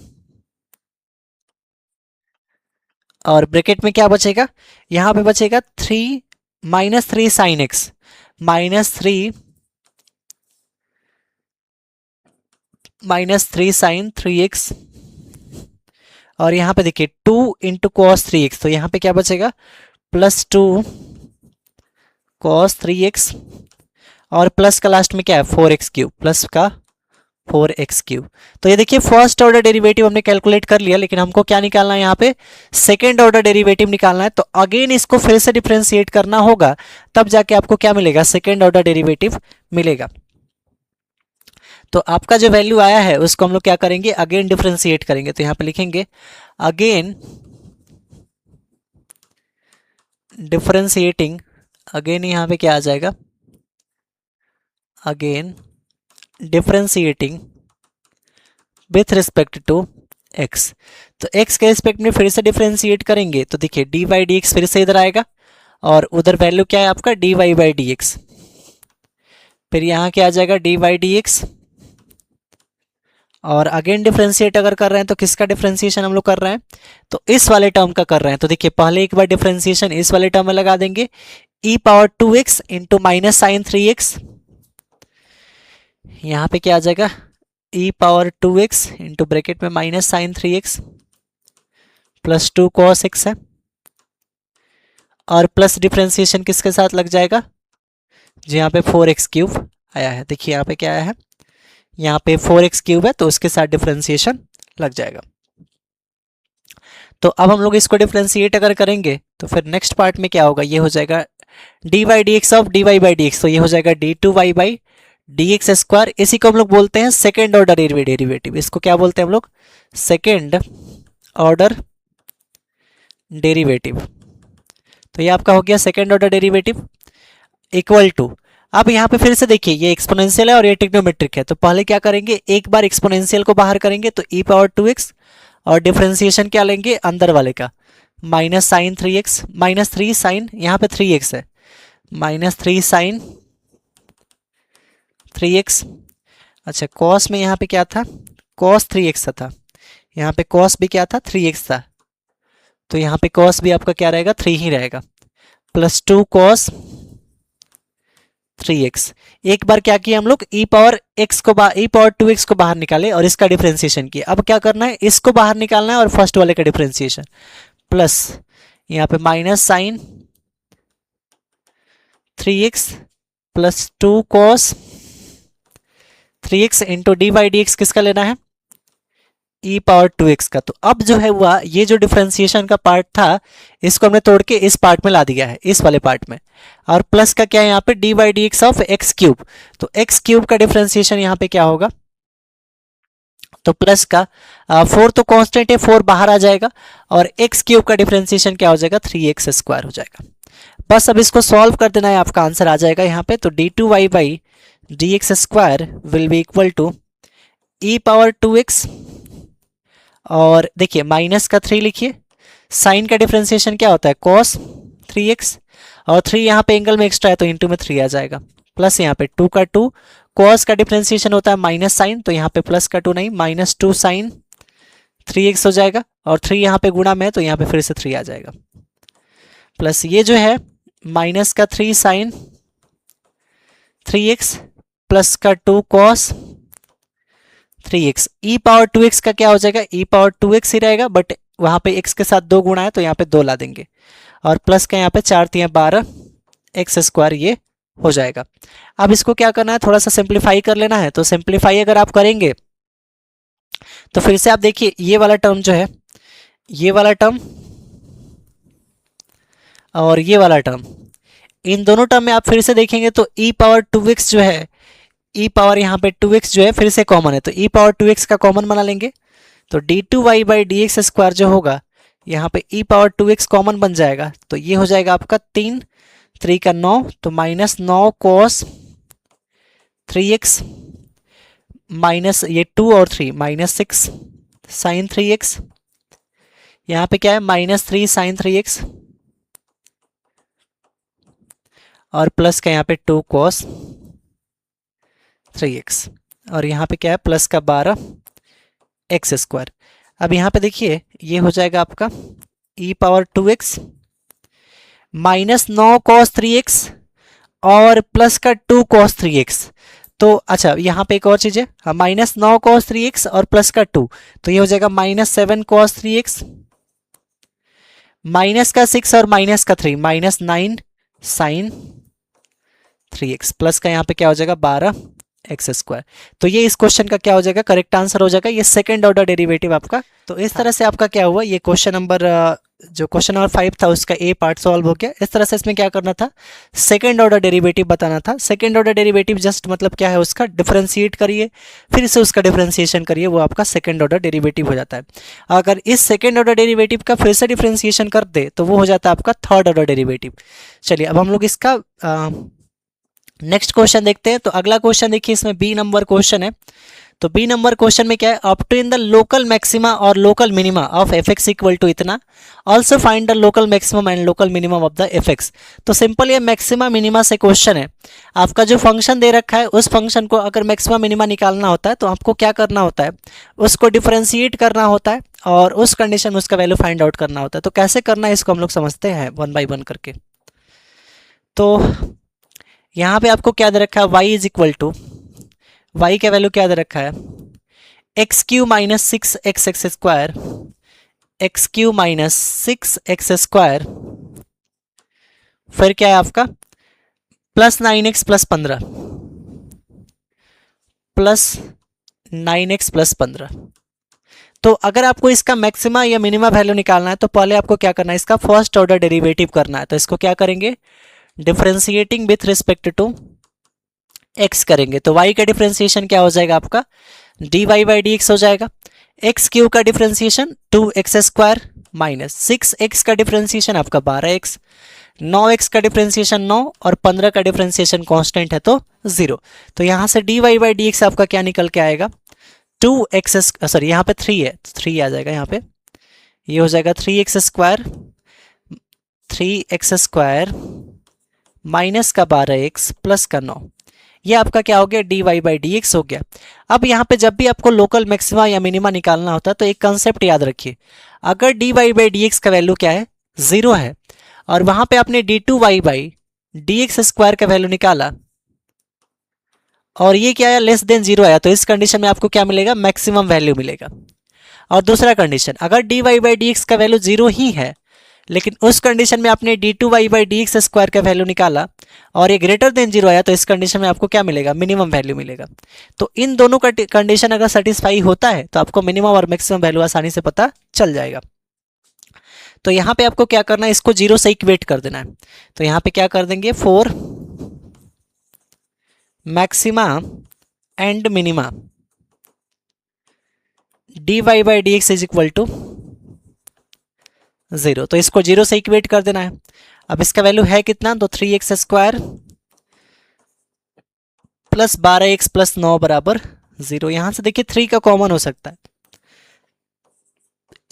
और ब्रैकेट में क्या बचेगा, यहाँ पे बचेगा 3 minus 3 sine x minus 3 sine 3x, और यहाँ पे देखिए 2 इंटू कॉस 3x, तो यहाँ पे क्या बचेगा प्लस 2 कॉस 3x और प्लस का लास्ट में क्या है 4x क्यूब, प्लस का 4x क्यूब। तो ये देखिए फर्स्ट ऑर्डर डेरिवेटिव हमने कैलकुलेट कर लिया, लेकिन हमको क्या निकालना है यहाँ पे सेकेंड ऑर्डर डेरिवेटिव निकालना है। तो अगेन इसको फिर से डिफरेंशिएट करना होगा, तब जाके आपको क्या मिलेगा सेकेंड ऑर्डर डेरिवेटिव मिलेगा। तो आपका जो वैल्यू आया है उसको हम लोग क्या करेंगे अगेन डिफरेंशिएट करेंगे। तो यहाँ पे लिखेंगे अगेन डिफरेंशिएटिंग, अगेन यहाँ पे क्या आ जाएगा again differentiating with respect to x। तो x के रिस्पेक्ट में फिर से डिफरेंशिएट करेंगे तो देखिए dy dx फिर से इधर आएगा और उधर वैल्यू क्या है आपका dy बाई dx, फिर यहाँ क्या आ जाएगा dy dx। और अगेन डिफरेंशिएट अगर कर रहे हैं तो किसका डिफरेंशिएशन हम लोग कर रहे हैं, तो इस वाले टर्म का कर रहे हैं। तो देखिए पहले एक बार डिफरेंशिएशन इस वाले टर्म में लगा देंगे e power 2x into minus sine 3x, यहाँ पे क्या आ जाएगा e power 2x into bracket में minus sine 3x plus 2 cos x है, और प्लस डिफरेंशिएशन किसके साथ लग जाएगा जो यहाँ पे 4x क्यूब आया है। देखिए यहाँ पे क्या आया है, यहाँ पे 4x क्यूब है तो उसके साथ डिफरेंशिएशन लग जाएगा। तो अब हम लोग इसको डिफरेंशिएट अगर करेंगे तो फिर नेक्स्ट पार्ट में क्या होगा, ये हो जाएगा dy dx of dy by dx, तो ये हो जाएगा d2y बाई dx स्क्वायर। इसी को हम लोग बोलते हैं सेकेंड ऑर्डर डेरिवेटिव। इसको क्या बोलते हैं हम लोग सेकेंड ऑर्डर डेरिवेटिव। तो ये आपका हो गया second order derivative equal to, अब यहाँ पे फिर से देखिए ये एक्सपोनेंशियल है और ये ट्रिग्नोमेट्रिक है। तो पहले क्या करेंगे एक बार एक्सपोनेंशियल को बाहर करेंगे तो e पावर 2x और डिफरेंशिएशन क्या लेंगे अंदर वाले का minus sine 3x, minus 3 sign, यहाँ पे 3x है माइनस 3 साइन 3x। अच्छा कॉस में यहाँ पे क्या था कॉस 3x था, यहाँ पे कॉस भी क्या था 3x था, तो यहाँ पे कॉस भी आपका क्या रहेगा 3 ही रहेगा, प्लस 2 cos 3x। एक बार क्या किया हम लोग e पावर 2x को बाहर निकाले और इसका डिफरेंशिएशन किया। अब क्या करना है इसको बाहर निकालना है और फर्स्ट वाले का डिफरेंशिएशन, प्लस यहाँ पे minus sine 3x plus 2 cos 3x into d by d x किसका लेना है e पावर 2x का। तो अब जो है हुआ ये जो डिफरेंशिएशन का पार्ट था इसको हमने तोड़ के इस पार्ट में ला दिया है, इस वाले पार्ट में, और प्लस का क्या है यहाँ पे D by d x of x cube. तो एक्स क्यूब का डिफरेंशिएशन यहाँ पे क्या होगा, तो प्लस का 4 तो कांस्टेंट है 4 बाहर आ जाएगा और एक्स क्यूब का डिफरेंशिएशन क्या हो जाएगा 3x स्क्वायर हो जाएगा। बस अब इसको सॉल्व कर देना है, आपका आंसर आ जाएगा यहाँ पे। तो d2y by d x square will be equal to e power 2x, और देखिए माइनस का 3 लिखिए, साइन का डिफरेंशिएशन क्या होता है cos 3x, और 3 यहाँ पे एंगल में एक्स्ट्रा है तो इंटू में 3 आ जाएगा, प्लस यहाँ पे 2 का 2, cos का डिफरेंशिएशन होता है माइनस साइन, तो यहाँ पे प्लस का 2 नहीं माइनस 2 साइन 3x हो जाएगा, और 3 यहाँ पे गुणा में है तो यहाँ पे फिर से 3 आ जाएगा, प्लस ये जो है माइनस का 3 साइन 3x प्लस का 2 cos 3x। e power 2x का क्या हो जाएगा e पावर 2x ही रहेगा, बट वहां पे x के साथ 2 गुणा है तो यहाँ पे 2 ला देंगे, और प्लस का यहाँ पे 4 3 12 x स्क्वायर ये हो जाएगा। अब इसको क्या करना है थोड़ा सा सिंप्लीफाई कर लेना है। तो सिंप्लीफाई अगर आप करेंगे तो फिर से आप देखिए ये वाला टर्म जो है, ये वाला टर्म और ये वाला टर्म, इन दोनों टर्म में आप फिर से देखेंगे तो e पावर 2x जो है, e पावर यहाँ पे 2x जो है फिर से कॉमन है, तो e पावर 2x का कॉमन बना लेंगे। तो d2y by d x square जो होगा यहाँ पे e पावर 2x कॉमन बन जाएगा, तो ये हो जाएगा आपका 3 3 का 9, तो माइनस 9 cos 3x माइनस ये 2 और 3 माइनस 6 साइन 3x, यहाँ पे क्या है माइनस 3 साइन 3x, और प्लस का यहाँ पे 2 cos 3x, और यहाँ पे क्या है प्लस का 12 x स्क्वायर। अब यहाँ पे देखिए ये हो जाएगा आपका e power 2x minus 9 cos 3x और प्लस का 2 cos 3x। तो अच्छा यहाँ पे एक और चीज़ है, माइनस 9 cos 3x और प्लस का 2, तो ये हो जाएगा माइनस 7 cos 3x, माइनस का 6 और माइनस का 3 माइनस 9 साइन 3x प्लस का यहाँ पे क्या हो जाएगा 12x²। तो ये इस क्वेश्चन का क्या हो जाएगा, करेक्ट आंसर हो जाएगा, ये सेकंड ऑर्डर डेरिवेटिव आपका। तो इस तरह से आपका क्या हुआ, ये क्वेश्चन नंबर जो क्वेश्चन नंबर 5 था उसका ए पार्ट सॉल्व हो गया। इस तरह से इसमें क्या करना था, सेकंड ऑर्डर डेरिवेटिव बताना था। सेकंड ऑर्डर डेरिवेटिव जस्ट मतलब क्या है, उसका डिफरेंशिएट करिए, फिर से उसका डिफरेंशिएशन करिए, वो आपका सेकंड ऑर्डर डेरिवेटिव हो जाता है। अगर इस सेकंड ऑर्डर डेरिवेटिव का फिर से डिफरेंशिएशन कर दे तो वो हो जाता है आपका थर्ड ऑर्डर डेरिवेटिव। चलिए अब हम लोग इसका नेक्स्ट क्वेश्चन देखते हैं। तो अगला क्वेश्चन देखिए, इसमें बी नंबर क्वेश्चन है। तो बी नंबर क्वेश्चन में क्या है, ऑब्टेन द लोकल मैक्सिमा और local minima of f x equal to इतना, also find the local maximum and local minimum of the f x. तो सिंपल ये मैक्सिमा मिनिमा से क्वेश्चन है। आपका जो फंक्शन दे रखा है उस फंक्शन को अगर मैक्सिमा मिनिमा निकालना होता है तो आपको क्या करना होता है, उसको डिफरेंशिएट करना होता है और उस कंडीशन में उसका वैल्यू फाइंड आउट करना होता है। तो कैसे करना है इसको हम लोग समझते हैं वन बाई वन करके। तो यहाँ पे आपको क्या दे रखा है, y is equal to, y का वैल्यू क्या दे रखा है, x cube minus 6x² x cube minus 6x², फिर क्या है आपका plus 9x plus 15 plus 9x plus 15। तो अगर आपको इसका मैक्सिमा या मिनिमा वैल्यू निकालना है तो पहले आपको क्या करना है, इसका फर्स्ट ऑर्डर डेरिवेटिव करना है। तो इसको क्या करेंगे, differentiating with respect to x करेंगे। तो y का डिफरेंशिएशन क्या हो जाएगा आपका, dy बाई dx हो जाएगा। एक्स क्यू का डिफरेंशिएशन 2x² माइनस 6x का डिफरेंशिएशन आपका 12x, 9x का डिफरेंशिएशन 9 और 15 का डिफरेंशिएशन कांस्टेंट है तो 0। तो यहाँ से dy बाई dx आपका क्या निकल के आएगा, 2x, सॉरी यहाँ पे 3 है, 3 आ जाएगा यहाँ पे, ये हो जाएगा 3x² माइनस का 12x प्लस का 9, ये आपका क्या हो गया, dy बाई dx हो गया। अब यहाँ पे जब भी आपको लोकल मैक्सिमा या मिनिमा निकालना होता है तो एक कंसेप्ट याद रखिए, अगर dy बाई dx का वैल्यू क्या है, 0 है, और वहां पे आपने d2y बाई dx² का वैल्यू निकाला और ये क्या आया, लेस देन 0 आया, तो इस कंडीशन में आपको क्या मिलेगा, मैक्सिमम वैल्यू मिलेगा। और दूसरा कंडीशन, अगर dy बाई dx का वैल्यू 0 ही है लेकिन उस कंडीशन में आपने d2y बाई dx² का वैल्यू निकाला और ये ग्रेटर देन 0 आया, तो इस कंडीशन में आपको क्या मिलेगा, मिनिमम वैल्यू मिलेगा। तो इन दोनों का कंडीशन अगर सेटिस्फाई होता है तो आपको मिनिमम और मैक्सिमम वैल्यू आसानी से पता चल जाएगा। तो यहाँ पे आपको क्या करना है, इसको 0 से इक्वेट कर देना है। तो यहाँ पे क्या कर देंगे, 4 maxima and minima dy by dx is equal to 0। तो इसको 0 से इक्वेट कर देना है। अब इसका वैल्यू है कितना, तो 3x² प्लस 12x प्लस 9 बराबर 0। यहां से देखिए 3 का कॉमन हो सकता है,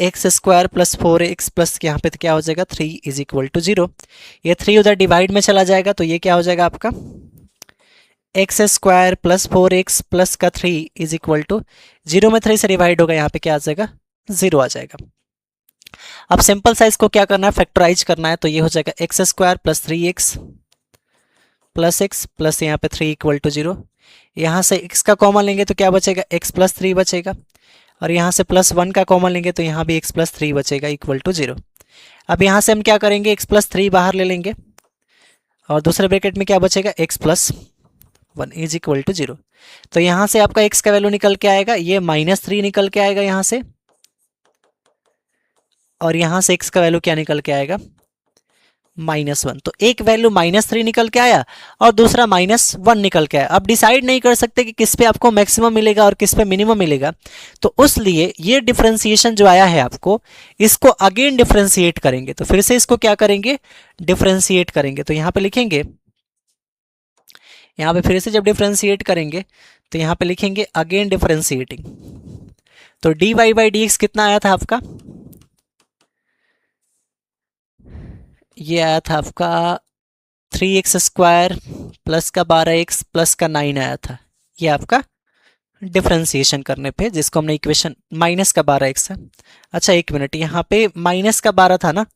x² प्लस 4x प्लस यहाँ पे तो क्या हो जाएगा, 3 इज इक्वल टू 0। ये 3 उधर डिवाइड में चला जाएगा तो ये क्या हो जाएगा आपका, x² प्लस 4x प्लस का 3 इज इक्वल टू 0 में 3 से डिवाइड होगा, यहाँ पे क्या आ जाएगा, 0 आ जाएगा। अब सिंपल साइज को क्या करना है, फैक्टराइज करना है। तो ये हो जाएगा x² plus 3x plus x plus यहाँ पे 3 इक्वल टू 0। यहाँ से x का कॉमन लेंगे तो क्या बचेगा, x प्लस 3 बचेगा, और यहाँ से प्लस 1 का कॉमन लेंगे तो यहाँ भी x प्लस 3 बचेगा इक्वल टू 0। अब यहाँ से हम क्या करेंगे, x प्लस 3 बाहर ले लेंगे और दूसरे ब्रैकेट में क्या बचेगा, x plus 1 is equal to 0। तो यहाँ से आपका x का वैल्यू निकल के आएगा, ये -3 निकल के आएगा यहाँ से, और यहाँ से x का वैल्यू क्या निकल के आएगा, -1। तो एक वैल्यू -3 निकल के आया और दूसरा -1 निकल के आया। अब डिसाइड नहीं कर सकते कि किस पे आपको मैक्सिमम मिलेगा और किस पे मिनिमम मिलेगा, तो उस लिए ये डिफरेंशिएशन जो आया है आपको, इसको अगेन डिफरेंशिएट करेंगे। तो फिर से इसको क्या करेंगे, डिफरेंशिएट करेंगे। तो यहाँ पे लिखेंगे, यहाँ पे फिर से जब डिफरेंशिएट करेंगे तो यहाँ पे लिखेंगे अगेन डिफरेंशिएटिंग। तो dy बाई dx कितना आया था आपका, ये आया था आपका 3x² प्लस का 12x प्लस का 9 आया था, ये आपका डिफरेंशिएशन करने पे, जिसको हमने इक्वेशन माइनस का 12x है। अच्छा एक मिनट, यहाँ पे माइनस का 12 था ना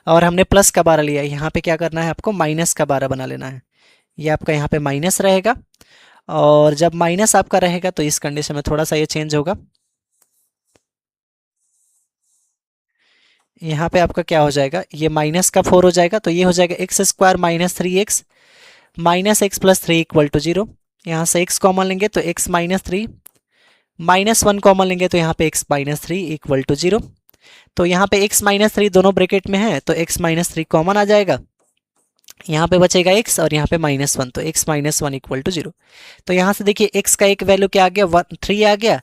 और हमने प्लस का 12 लिया, यहाँ पे क्या करना है आपको, माइनस का 12 बना लेना है। ये आपका यहाँ पे माइनस रहेगा, और जब माइनस आपका रहेगा तो इस कंडीशन में थोड़ा सा ये चेंज होगा। यहाँ पे आपका क्या हो जाएगा, ये -4 हो जाएगा, तो ये हो जाएगा x² minus 3x minus x plus three equal to 0। यहाँ से x कॉमन लेंगे तो x minus three, minus one common लेंगे तो यहाँ पे x minus three equal to 0। तो यहाँ पे x माइनस थ्री दोनों ब्रैकेट में है तो x माइनस थ्री कॉमन आ जाएगा, यहाँ पे बचेगा x और यहाँ पे माइनस वन, तो x minus one equal to 0। तो यहाँ से देखिए x का एक वैल्यू क्या आ गया, 3 आ गया,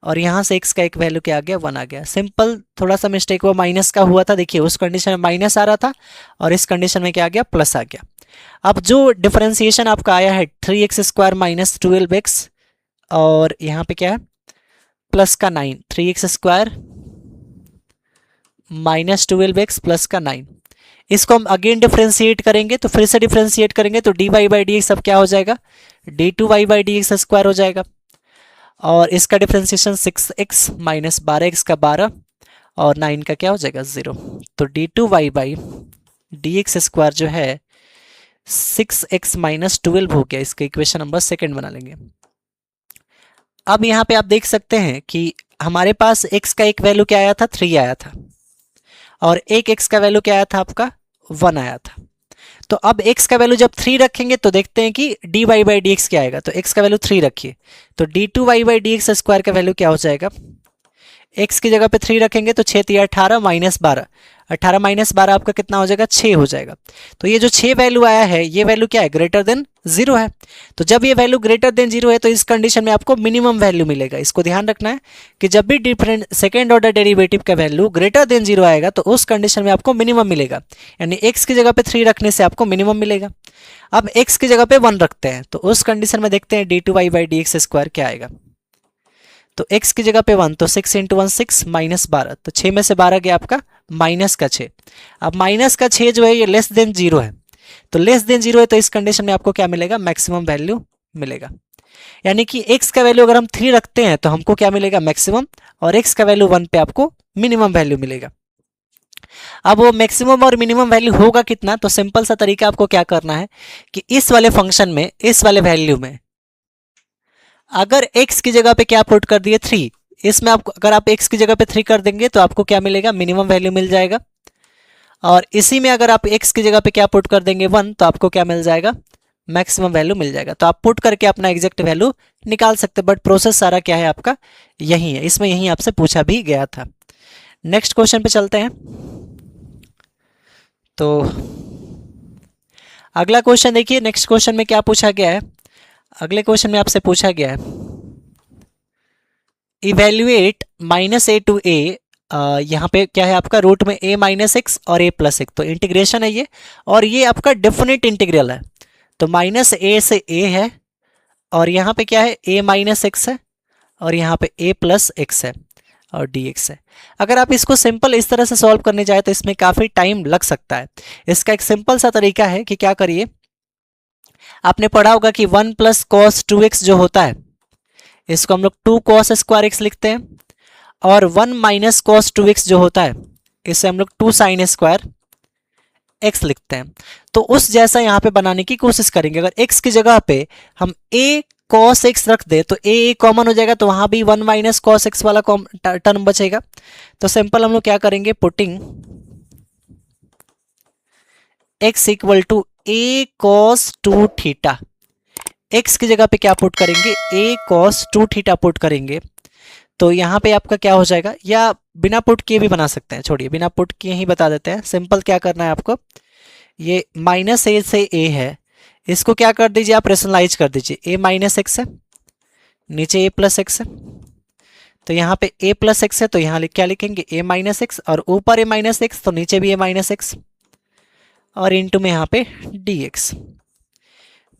और यहाँ से x का एक वैल्यू क्या आ गया, 1 आ गया। सिंपल, थोड़ा सा मिस्टेक वो माइनस का हुआ था, देखिए उस कंडीशन में माइनस आ रहा था और इस कंडीशन में क्या आ गया, प्लस आ गया। अब जो डिफरेंशिएशन आपका आया है 3x स्क्वायर माइनस 12x, और यहाँ पे क्या है प्लस का 9, 3x square minus 12x plus का 9, इसको हम अगेन डिफरेंशिएट करेंगे, तो फिर से डिफरेंशिएट करेंगे तो dy बाई डी एक्स अब क्या हो जाएगा, d2y by d x square हो जाएगा। और इसका डिफरेंशिएशन 6x माइनस 12x का 12 और 9 का क्या हो जाएगा 0। तो d2y by d x square जो है 6x माइनस 12 हो गया। इसका इक्वेशन नंबर सेकेंड बना लेंगे। अब यहाँ पे आप देख सकते हैं कि हमारे पास x का एक वैल्यू क्या आया था, 3 आया था, और एक x का वैल्यू क्या आया था आपका, 1 आया था। तो अब x का वैल्यू जब 3 रखेंगे तो देखते हैं कि dy बाई डी एक्स क्या आएगा। तो x का वैल्यू 3 रखिए तो d2y by d x square का वैल्यू क्या हो जाएगा, x की जगह पे 3 रखेंगे तो 6 3 18 माइनस 12, 18 माइनस 12 आपका कितना हो जाएगा, 6 हो जाएगा। तो ये जो 6 वैल्यू आया है ये वैल्यू क्या है, ग्रेटर देन 0 है। तो जब ये वैल्यू ग्रेटर देन 0 है तो इस कंडीशन में आपको मिनिमम वैल्यू मिलेगा। इसको ध्यान रखना है कि जब भी डिफरेंट सेकेंड ऑर्डर डेरिवेटिव का वैल्यू ग्रेटर देन 0 आएगा तो उस कंडीशन में आपको मिनिमम मिलेगा, यानी x की जगह पे 3 रखने से आपको मिनिमम मिलेगा। अब x की जगह पे 1 रखते हैं तो उस कंडीशन में देखते हैं d2y by d x square क्या आएगा। तो x की जगह पे 1 तो 6 इंटू 1 6 माइनस 12, तो 6 में से 12 गया आपका माइनस का 6। अब माइनस का 6 जो है ये लेस देन 0 है, तो लेस देन 0 है तो इस कंडीशन में आपको क्या मिलेगा, मैक्सिमम वैल्यू मिलेगा। यानी कि x का वैल्यू अगर हम 3 रखते हैं तो हमको क्या मिलेगा, मैक्सिमम, और x का वैल्यू 1 पे आपको मिनिमम वैल्यू मिलेगा। अब वो मैक्सिमम और मिनिमम वैल्यू होगा कितना, तो सिंपल सा तरीका आपको क्या करना है कि इस वाले फंक्शन में, इस वाले वैल्यू में अगर x की जगह पे क्या पुट कर दिए 3, इसमें आपको अगर आप x की जगह पे 3 कर देंगे तो आपको क्या मिलेगा, मिनिमम वैल्यू मिल जाएगा। और इसी में अगर आप x की जगह पे क्या पुट कर देंगे 1 तो आपको क्या मिल जाएगा, मैक्सिमम वैल्यू मिल जाएगा। तो आप पुट करके अपना एग्जैक्ट वैल्यू निकाल सकते हैं, बट प्रोसेस सारा क्या है आपका यही है, इसमें यही आपसे पूछा भी गया था। नेक्स्ट क्वेश्चन पे चलते हैं। तो अगला क्वेश्चन देखिए, नेक्स्ट क्वेश्चन में क्या पूछा गया है। अगले क्वेश्चन में आपसे पूछा गया है इवेल्युएट माइनस ए टू ए, यहाँ पे क्या है आपका रूट में a माइनस एक्स और a प्लस एक्स, तो इंटीग्रेशन है ये, और ये आपका डेफिनेट इंटीग्रल है। तो माइनस a से a है, और यहाँ पे क्या है a माइनस एक्स है, और यहाँ पे a प्लस एक्स है, और dx है। अगर आप इसको सिंपल इस तरह से सॉल्व करने जाए तो इसमें काफ़ी टाइम लग सकता है। इसका एक सिंपल सा तरीका है कि क्या करिए, आपने पढ़ा होगा कि 1 प्लस कॉस 2x जो होता है इसको हम लोग 2 कॉस स्क्वायर एक्स लिखते हैं, और 1 माइनस कॉस 2x जो होता है इसे हम लोग 2 साइन स्क्वायर एक्स लिखते हैं। तो उस जैसा यहाँ पे बनाने की कोशिश करेंगे। अगर x की जगह पे हम a cos x रख दे तो a कॉमन हो जाएगा, तो वहां भी 1 माइनस कॉस एक्स वाला टर्म बचेगा। तो सिंपल हम लोग क्या करेंगे, putting x equal to a cos 2 theta, x की जगह पे क्या पुट करेंगे, a cos 2 थीटा पुट करेंगे। तो यहाँ पे आपका क्या हो जाएगा, या बिना पुट किए भी बना सकते हैं, छोड़िए बिना पुट किए ही बता देते हैं। सिंपल क्या करना है आपको, ये माइनस ए से a है, इसको क्या कर दीजिए आप रेशनलाइज कर दीजिए, a माइनस एक्स है, नीचे a प्लस एक्स है, तो यहाँ पे a प्लस एक्स है तो यहाँ क्या लिखेंगे a माइनस एक्स, और ऊपर a माइनस एक्स तो नीचे भी a माइनस एक्स, और इंटू में यहाँ पे dx,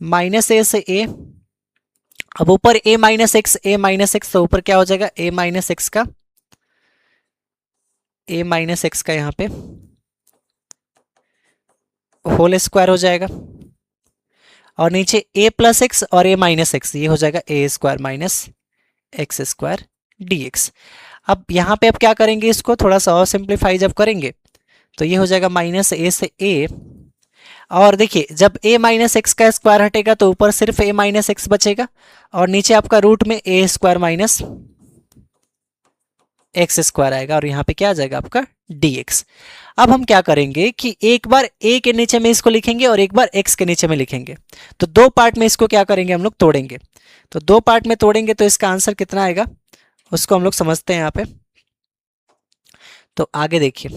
माइनस ए से a, अब ऊपर a माइनस एक्स तो ऊपर क्या हो जाएगा a माइनस एक्स का यहाँ पे होल स्क्वायर हो जाएगा, और नीचे a प्लस एक्स और a माइनस एक्स, ये हो जाएगा a square minus x square dx। अब यहाँ पे अब क्या करेंगे, इसको थोड़ा सा और सिंप्लीफाई जब करेंगे तो ये हो जाएगा माइनस a से a, और देखिए जब a माइनस एक्स का स्क्वायर हटेगा तो ऊपर सिर्फ a माइनस एक्स बचेगा, और नीचे आपका रूट में a square minus x square आएगा, और यहाँ पे क्या आ जाएगा आपका dx। अब हम क्या करेंगे कि एक बार a के नीचे में इसको लिखेंगे और एक बार x के नीचे में लिखेंगे। तो दो पार्ट में इसको क्या करेंगे, हम लोग तोड़ेंगे। तो दो पार्ट में तोड़ेंगे तो इसका आंसर कितना आएगा उसको हम लोग समझते हैं यहाँ पे। तो आगे देखिए,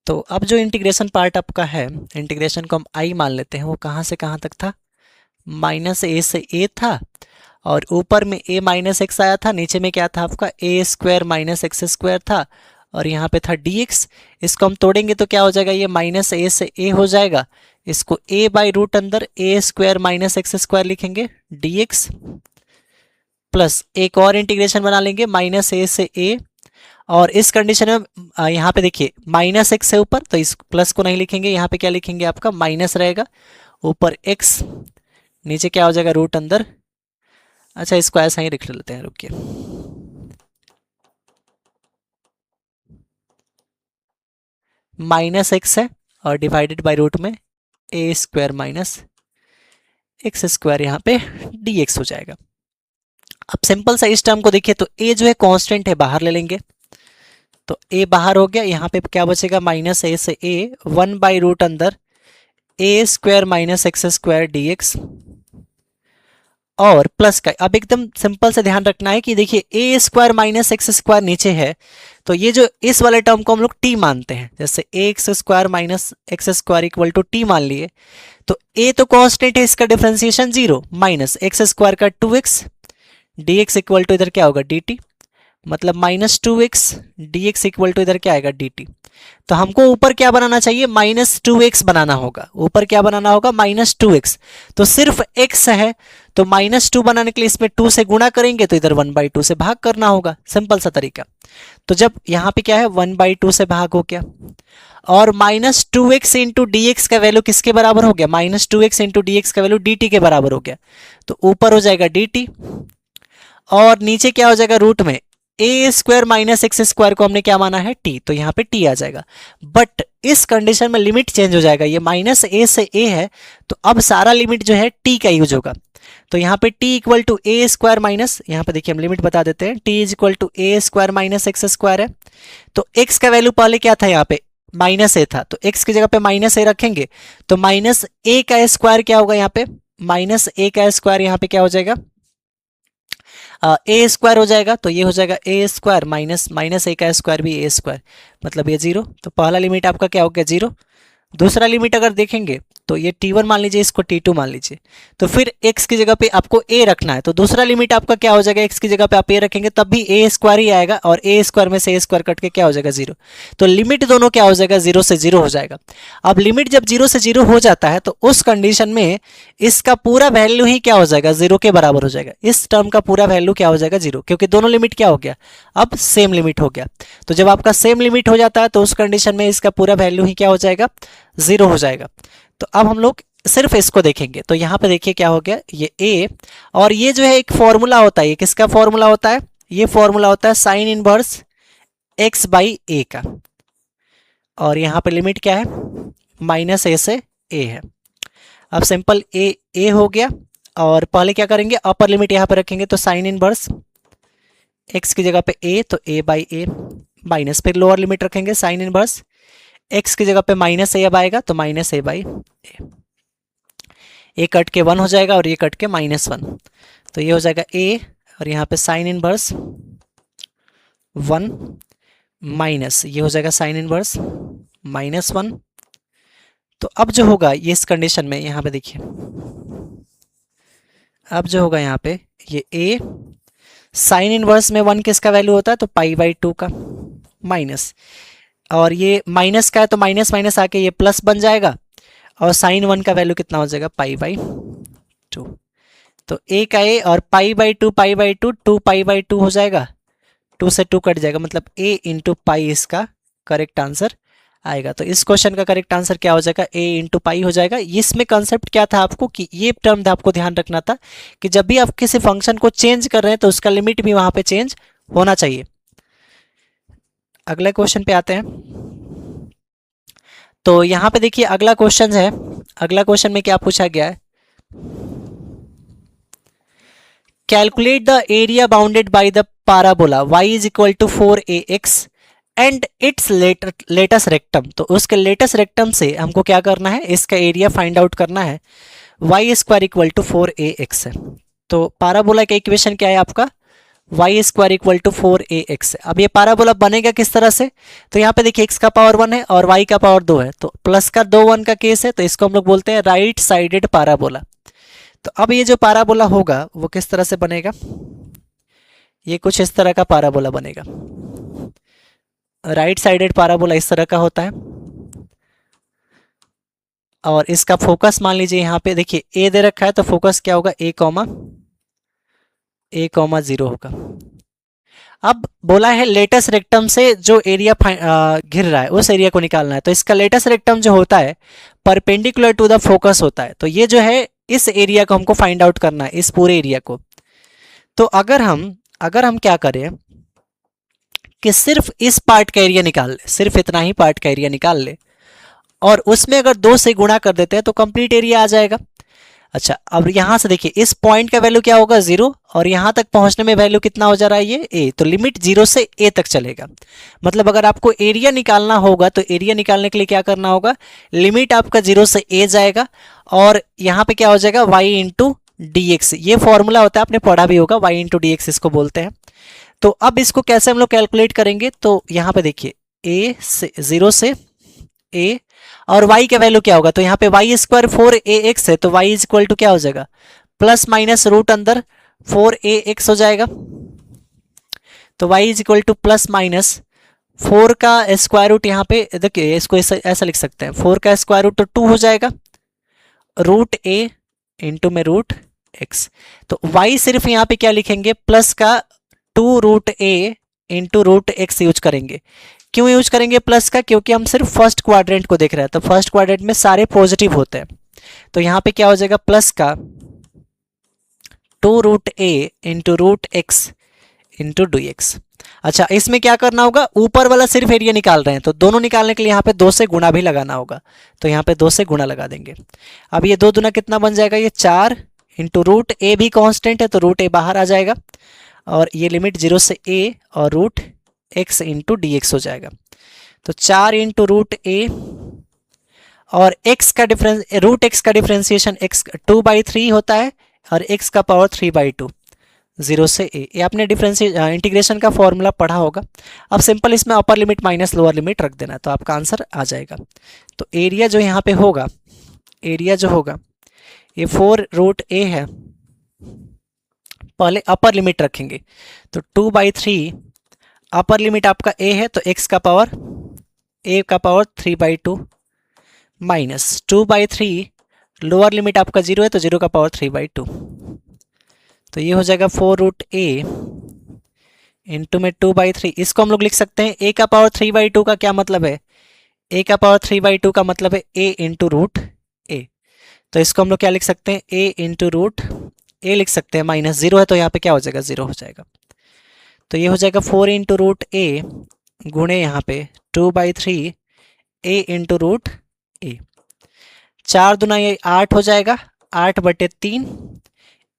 तो अब जो इंटीग्रेशन पार्ट आपका है, इंटीग्रेशन को हम आई मान लेते हैं, वो कहाँ से कहाँ तक था, माइनस ए से ए था, और ऊपर में a माइनस एक्स आया था, नीचे में क्या था आपका ए स्क्वायर माइनस एक्स स्क्वायर था, और यहाँ पे था dx। इसको हम तोड़ेंगे तो क्या हो जाएगा, ये माइनस ए से a हो जाएगा, इसको a बाई रूट अंदर a square minus x square लिखेंगे dx, प्लस एक और इंटीग्रेशन बना लेंगे माइनस ए से a, और इस कंडीशन में यहाँ पे देखिए माइनस एक्स है ऊपर, तो इस प्लस को नहीं लिखेंगे, यहाँ पे क्या लिखेंगे आपका माइनस रहेगा, ऊपर x, नीचे क्या हो जाएगा रूट अंदर। अच्छा इसको ऐसा ही लिख लेते हैं, रुकिए, माइनस एक्स है और डिवाइडेड बाय रूट में ए स्क्वायर माइनस एक्स स्क्वायर, यहाँ पे dx हो जाएगा। अब सिंपल सा इस टर्म को देखिए तो a जो है कांस्टेंट है, बाहर ले लेंगे, तो a बाहर हो गया, यहाँ पे क्या बचेगा माइनस ए से a, 1 बाई रूट अंदर a square minus x square dx, और प्लस का अब एकदम सिंपल से ध्यान रखना है कि देखिए ए स्क्वायर माइनस एक्स स्क्वायर नीचे है, तो ये जो इस वाले टर्म को हम लोग टी मानते हैं, जैसे a x square minus x square equal to t मान लिए, तो ए तो कांस्टेंट है, इसका डिफरेंशिएशन 0, माइनस एक्स स्क्वायर का 2x dx इक्वल टू इधर क्या होगा dt, मतलब minus 2x dx equal to इधर क्या आएगा dt। तो हमको ऊपर क्या बनाना चाहिए, माइनस 2x बनाना होगा, ऊपर क्या बनाना होगा माइनस 2x, तो सिर्फ x है, तो माइनस 2 बनाने के लिए इसमें 2 से गुणा करेंगे, तो इधर 1/2 से भाग करना होगा, सिंपल सा तरीका। तो जब यहाँ पे क्या है 1/2 से भाग हो गया, और minus 2x into D x का वैल्यू किसके बराबर हो गया, minus 2x into D x का वैल्यू dt के बराबर हो गया, तो ऊपर हो जाएगा dt, और नीचे क्या हो जाएगा रूट में ए स्क्वायर माइनस एक्स स्क्वायर को हमने क्या माना है t, तो यहाँ पे t आ जाएगा। बट इस कंडीशन में लिमिट चेंज हो जाएगा, ये माइनस ए से a है, तो अब सारा लिमिट जो है t का यूज होगा, तो यहाँ पे t equal to A square minus, यहाँ पे देखिए हम लिमिट बता देते हैं, t is equal to A square minus x square है, तो x का वैल्यू पहले क्या था, यहाँ पे माइनस ए था, तो x की जगह पे माइनस ए रखेंगे, तो माइनस ए का स्क्वायर क्या होगा, यहाँ पे माइनस ए का स्क्वायर यहाँ पे क्या हो जाएगा ए स्क्वायर हो जाएगा, तो ये हो जाएगा ए स्क्वायर माइनस माइनस ए का स्क्वायर भी ए स्क्वायर, मतलब ये 0, तो पहला लिमिट आपका क्या हो गया 0। दूसरा लिमिट अगर देखेंगे तो ये t1 मान लीजिए, इसको t2 मान लीजिए, तो फिर x की जगह पे आपको a रखना है, तो दूसरा लिमिट आपका क्या हो जाएगा, x की जगह पे आप a रखेंगे तब भी a स्क्वायर ही आएगा, और a स्क्वायर में से a स्क्वायर कट के क्या हो जाएगा 0, तो लिमिट दोनों क्या हो जाएगा 0 से 0 हो जाएगा। अब लिमिट जब 0 से 0 हो जाता है तो उस कंडीशन में इसका पूरा वैल्यू ही क्या हो जाएगा 0 के बराबर हो जाएगा, इस टर्म का पूरा वैल्यू क्या हो जाएगा 0, क्योंकि दोनों लिमिट क्या हो गया अब सेम लिमिट हो गया। तो जब आपका सेम लिमिट हो जाता है तो उस कंडीशन में इसका पूरा वैल्यू ही क्या हो जाएगा 0 हो जाएगा। तो अब हम लोग सिर्फ इसको देखेंगे, तो यहाँ पे देखिए क्या हो गया, ये a, और ये जो है एक फॉर्मूला होता है, ये किसका फॉर्मूला होता है, ये फॉर्मूला होता है sine inverse x by a का, और यहाँ पे लिमिट क्या है माइनस a से a है। अब सिंपल a हो गया, और पहले क्या करेंगे अपर लिमिट यहाँ पे रखेंगे, तो साइन इनवर्स x की जगह पे a, तो a बाई a माइनस, फिर लोअर लिमिट रखेंगे साइन इनवर्स x की जगह पे माइनस a अब आएगा, तो minus a by a cut के 1 हो जाएगा, और ये कट के -1, तो ये हो जाएगा a, और यहाँ पे साइन इनवर्स 1 माइनस ये हो जाएगा साइन इनवर्स -1। तो अब जो होगा ये इस कंडीशन में यहाँ पे देखिए, अब जो होगा यहाँ पे ये a साइन इनवर्स में 1 किसका वैल्यू होता है, तो π/2 का माइनस, और ये माइनस का है तो माइनस माइनस आके ये प्लस बन जाएगा, और साइन 1 का वैल्यू कितना हो जाएगा π/2, तो a का a और π/2 2 π/2 हो जाएगा, 2 से 2 कट जाएगा, मतलब a इंटू पाई इसका करेक्ट आंसर आएगा। तो इस क्वेश्चन का करेक्ट आंसर क्या हो जाएगा a इंटू पाई हो जाएगा। इसमें कंसेप्ट क्या था आपको कि ये टर्म आपको ध्यान रखना था कि जब भी आप किसी फंक्शन को चेंज कर रहे हैं तो उसका लिमिट भी वहां पे चेंज होना चाहिए। अगले क्वेश्चन पे आते हैं। तो यहाँ पे देखिए अगला क्वेश्चन है, अगला क्वेश्चन में क्या पूछा गया है, calculate the area bounded by the parabola y is equal to 4ax and its latus rectum. तो उसके लेटेस्ट रेक्टम से हमको क्या करना है, इसका एरिया फाइंड आउट करना है। y square equal to 4ax है। तो पाराबोला का इक्वेशन क्या है आपका, y square equal to 4ax। अब ये पाराबोला बनेगा किस तरह से, तो यहाँ पे देखिए x का पावर 1 है और y का पावर 2 है, तो प्लस का 2 1 का केस है, तो इसको हम लोग बोलते हैं राइट साइडेड पाराबोला। तो अब ये जो पाराबोला होगा वो किस तरह से बनेगा, ये कुछ इस तरह का पाराबोला बनेगा। राइट साइडेड पाराबोला इस तरह का होता है और इसका फोकस मान लीजिए यहाँ पे देखिए ए दे रखा है, तो फोकस क्या होगा, a, 0 होगा। अब बोला है लेटेस्ट रेक्टम से जो एरिया घिर रहा है उस एरिया को निकालना है। तो इसका लेटेस्ट रेक्टम जो होता है परपेंडिकुलर टू द फोकस होता है, तो ये जो है इस एरिया को हमको फाइंड आउट करना है, इस पूरे एरिया को। तो अगर हम क्या करें कि सिर्फ इस पार्ट का एरिया निकाल ले, सिर्फ इतना ही पार्ट का एरिया निकाल ले और उसमें अगर 2 से गुणा कर देते हैं तो कंप्लीट एरिया आ जाएगा। अच्छा, अब यहां से देखिए इस पॉइंट का वैल्यू क्या होगा, 0, और यहां तक पहुंचने में वैल्यू कितना हो जा रहा है, ये a, तो लिमिट 0 से a तक चलेगा। मतलब अगर आपको एरिया निकालना होगा तो एरिया निकालने के लिए क्या करना होगा, लिमिट आपका 0 से a जाएगा और यहाँ पे क्या हो जाएगा, y इंटू dx। ये फॉर्मूला होता है, आपने पढ़ा भी होगा, y इंटू dx इसको बोलते हैं। तो अब इसको कैसे हम लोग कैलकुलेट करेंगे, तो यहाँ पे देखिए a से 0 से a और y का वैल्यू क्या होगा, तो यहाँ पे y स्क्वायर 4ax है, तो y इज इक्वल टू क्या हो जाएगा, प्लस माइनस रूट अंदर 4ax हो जाएगा। तो y is equal two plus minus 4 का स्क्वायर रूट, यहाँ पे देखिए इसको ऐसा लिख सकते हैं, 4 का स्क्वायर रूट तो 2 हो जाएगा, रूट a इंटू में रूट x। तो y सिर्फ यहाँ पे क्या लिखेंगे, प्लस का 2 root a into root x use करेंगे। क्यों यूज करेंगे प्लस का, क्योंकि हम सिर्फ फर्स्ट क्वाड्रेंट को देख रहे हैं, तो फर्स्ट क्वाड्रेंट में सारे पॉजिटिव होते हैं। तो यहाँ पे क्या हो जाएगा, प्लस का 2 root a into root x into dx। अच्छा, इसमें क्या करना होगा, ऊपर वाला सिर्फ एरिया निकाल रहे हैं, तो दोनों निकालने के लिए यहाँ पे 2 से गुणा भी लगाना होगा, तो यहाँ पे 2 से गुणा लगा देंगे। अब ये 2 दूना कितना बन जाएगा, ये 4 इंटू रूट a भी कांस्टेंट है, तो रूट a बाहर आ जाएगा और ये लिमिट 0 से a और रूट x इंटू dx हो जाएगा। तो 4 इंटू रूट a और x का डिफरेंस, रूट x का डिफरेंशिएशन x 2/3 होता है और x का पावर 3/2, 0 से a। ये आपने इंटीग्रेशन का फॉर्मूला पढ़ा होगा। अब सिंपल इसमें upper limit minus lower limit रख देना, तो आपका आंसर आ जाएगा। तो एरिया जो यहाँ पे होगा, एरिया जो होगा ये 4 रूट a है, पहले अपर लिमिट रखेंगे, तो 2/3 अपर लिमिट आपका a है, तो x का पावर a का पावर 3/2 माइनस 2/3 लोअर लिमिट आपका 0 है, तो 0 का पावर 3/2। तो ये हो जाएगा 4 रूट a इंटू में 2/3। इसको हम लोग लिख सकते हैं a का पावर 3/2 का क्या मतलब है, a का पावर 3/2 का मतलब है a इंटू रूट a। तो इसको हम लोग क्या लिख सकते हैं, a इंटू रूट a लिख सकते हैं, माइनस 0 है तो यहाँ पे क्या हो जाएगा, 0 हो जाएगा। तो ये हो जाएगा 4 इंटू रूट a गुणे यहाँ पे 2/3 a इंटू रूट a। 4 दूना ये 8 हो जाएगा, 8/3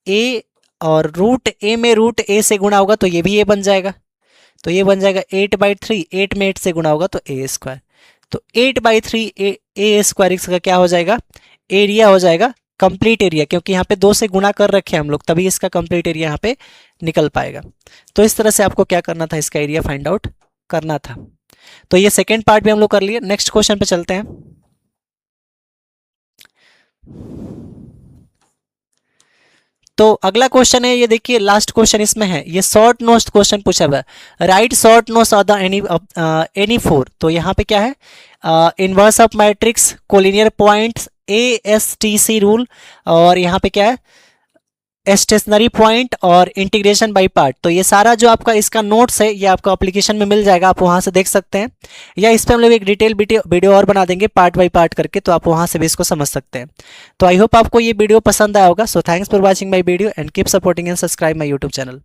a और रूट a में रूट a से गुणा होगा तो ये भी a बन जाएगा, तो ये बन जाएगा 8/3, 8 में 8 से गुणा होगा तो a स्क्वायर। तो 8/3 a स्क्वायर इसका क्या हो जाएगा, एरिया हो जाएगा, कंप्लीट एरिया, क्योंकि यहाँ पे 2 से गुणा कर रखे हैं हम लोग, तभी इसका कंप्लीट एरिया यहाँ पे निकल पाएगा। तो इस तरह से आपको क्या करना था, इसका एरिया फाइंड आउट करना था। तो ये सेकेंड पार्ट भी हम लोग कर लिए। नेक्स्ट क्वेश्चन पे चलते हैं। तो अगला क्वेश्चन है, ये देखिए लास्ट क्वेश्चन इसमें है, ये शॉर्ट नोट्स क्वेश्चन पूछा हुआ है, right short notes of the any 4। तो यहाँ पे क्या है, inverse of matrix, collinear points, ASTC rule, और यहाँ पे क्या है, स्टेशनरी पॉइंट और इंटीग्रेशन बाय पार्ट। तो ये सारा जो आपका इसका नोट्स है ये आपको एप्लीकेशन में मिल जाएगा, आप वहाँ से देख सकते हैं, या इस पर हम लोग एक डिटेल वीडियो और बना देंगे पार्ट बाय पार्ट करके, तो आप वहाँ से भी इसको समझ सकते हैं। तो आई होप आपको ये वीडियो पसंद आया होगा। So thanks for watching my video and keep supporting and subscribe my YouTube channel.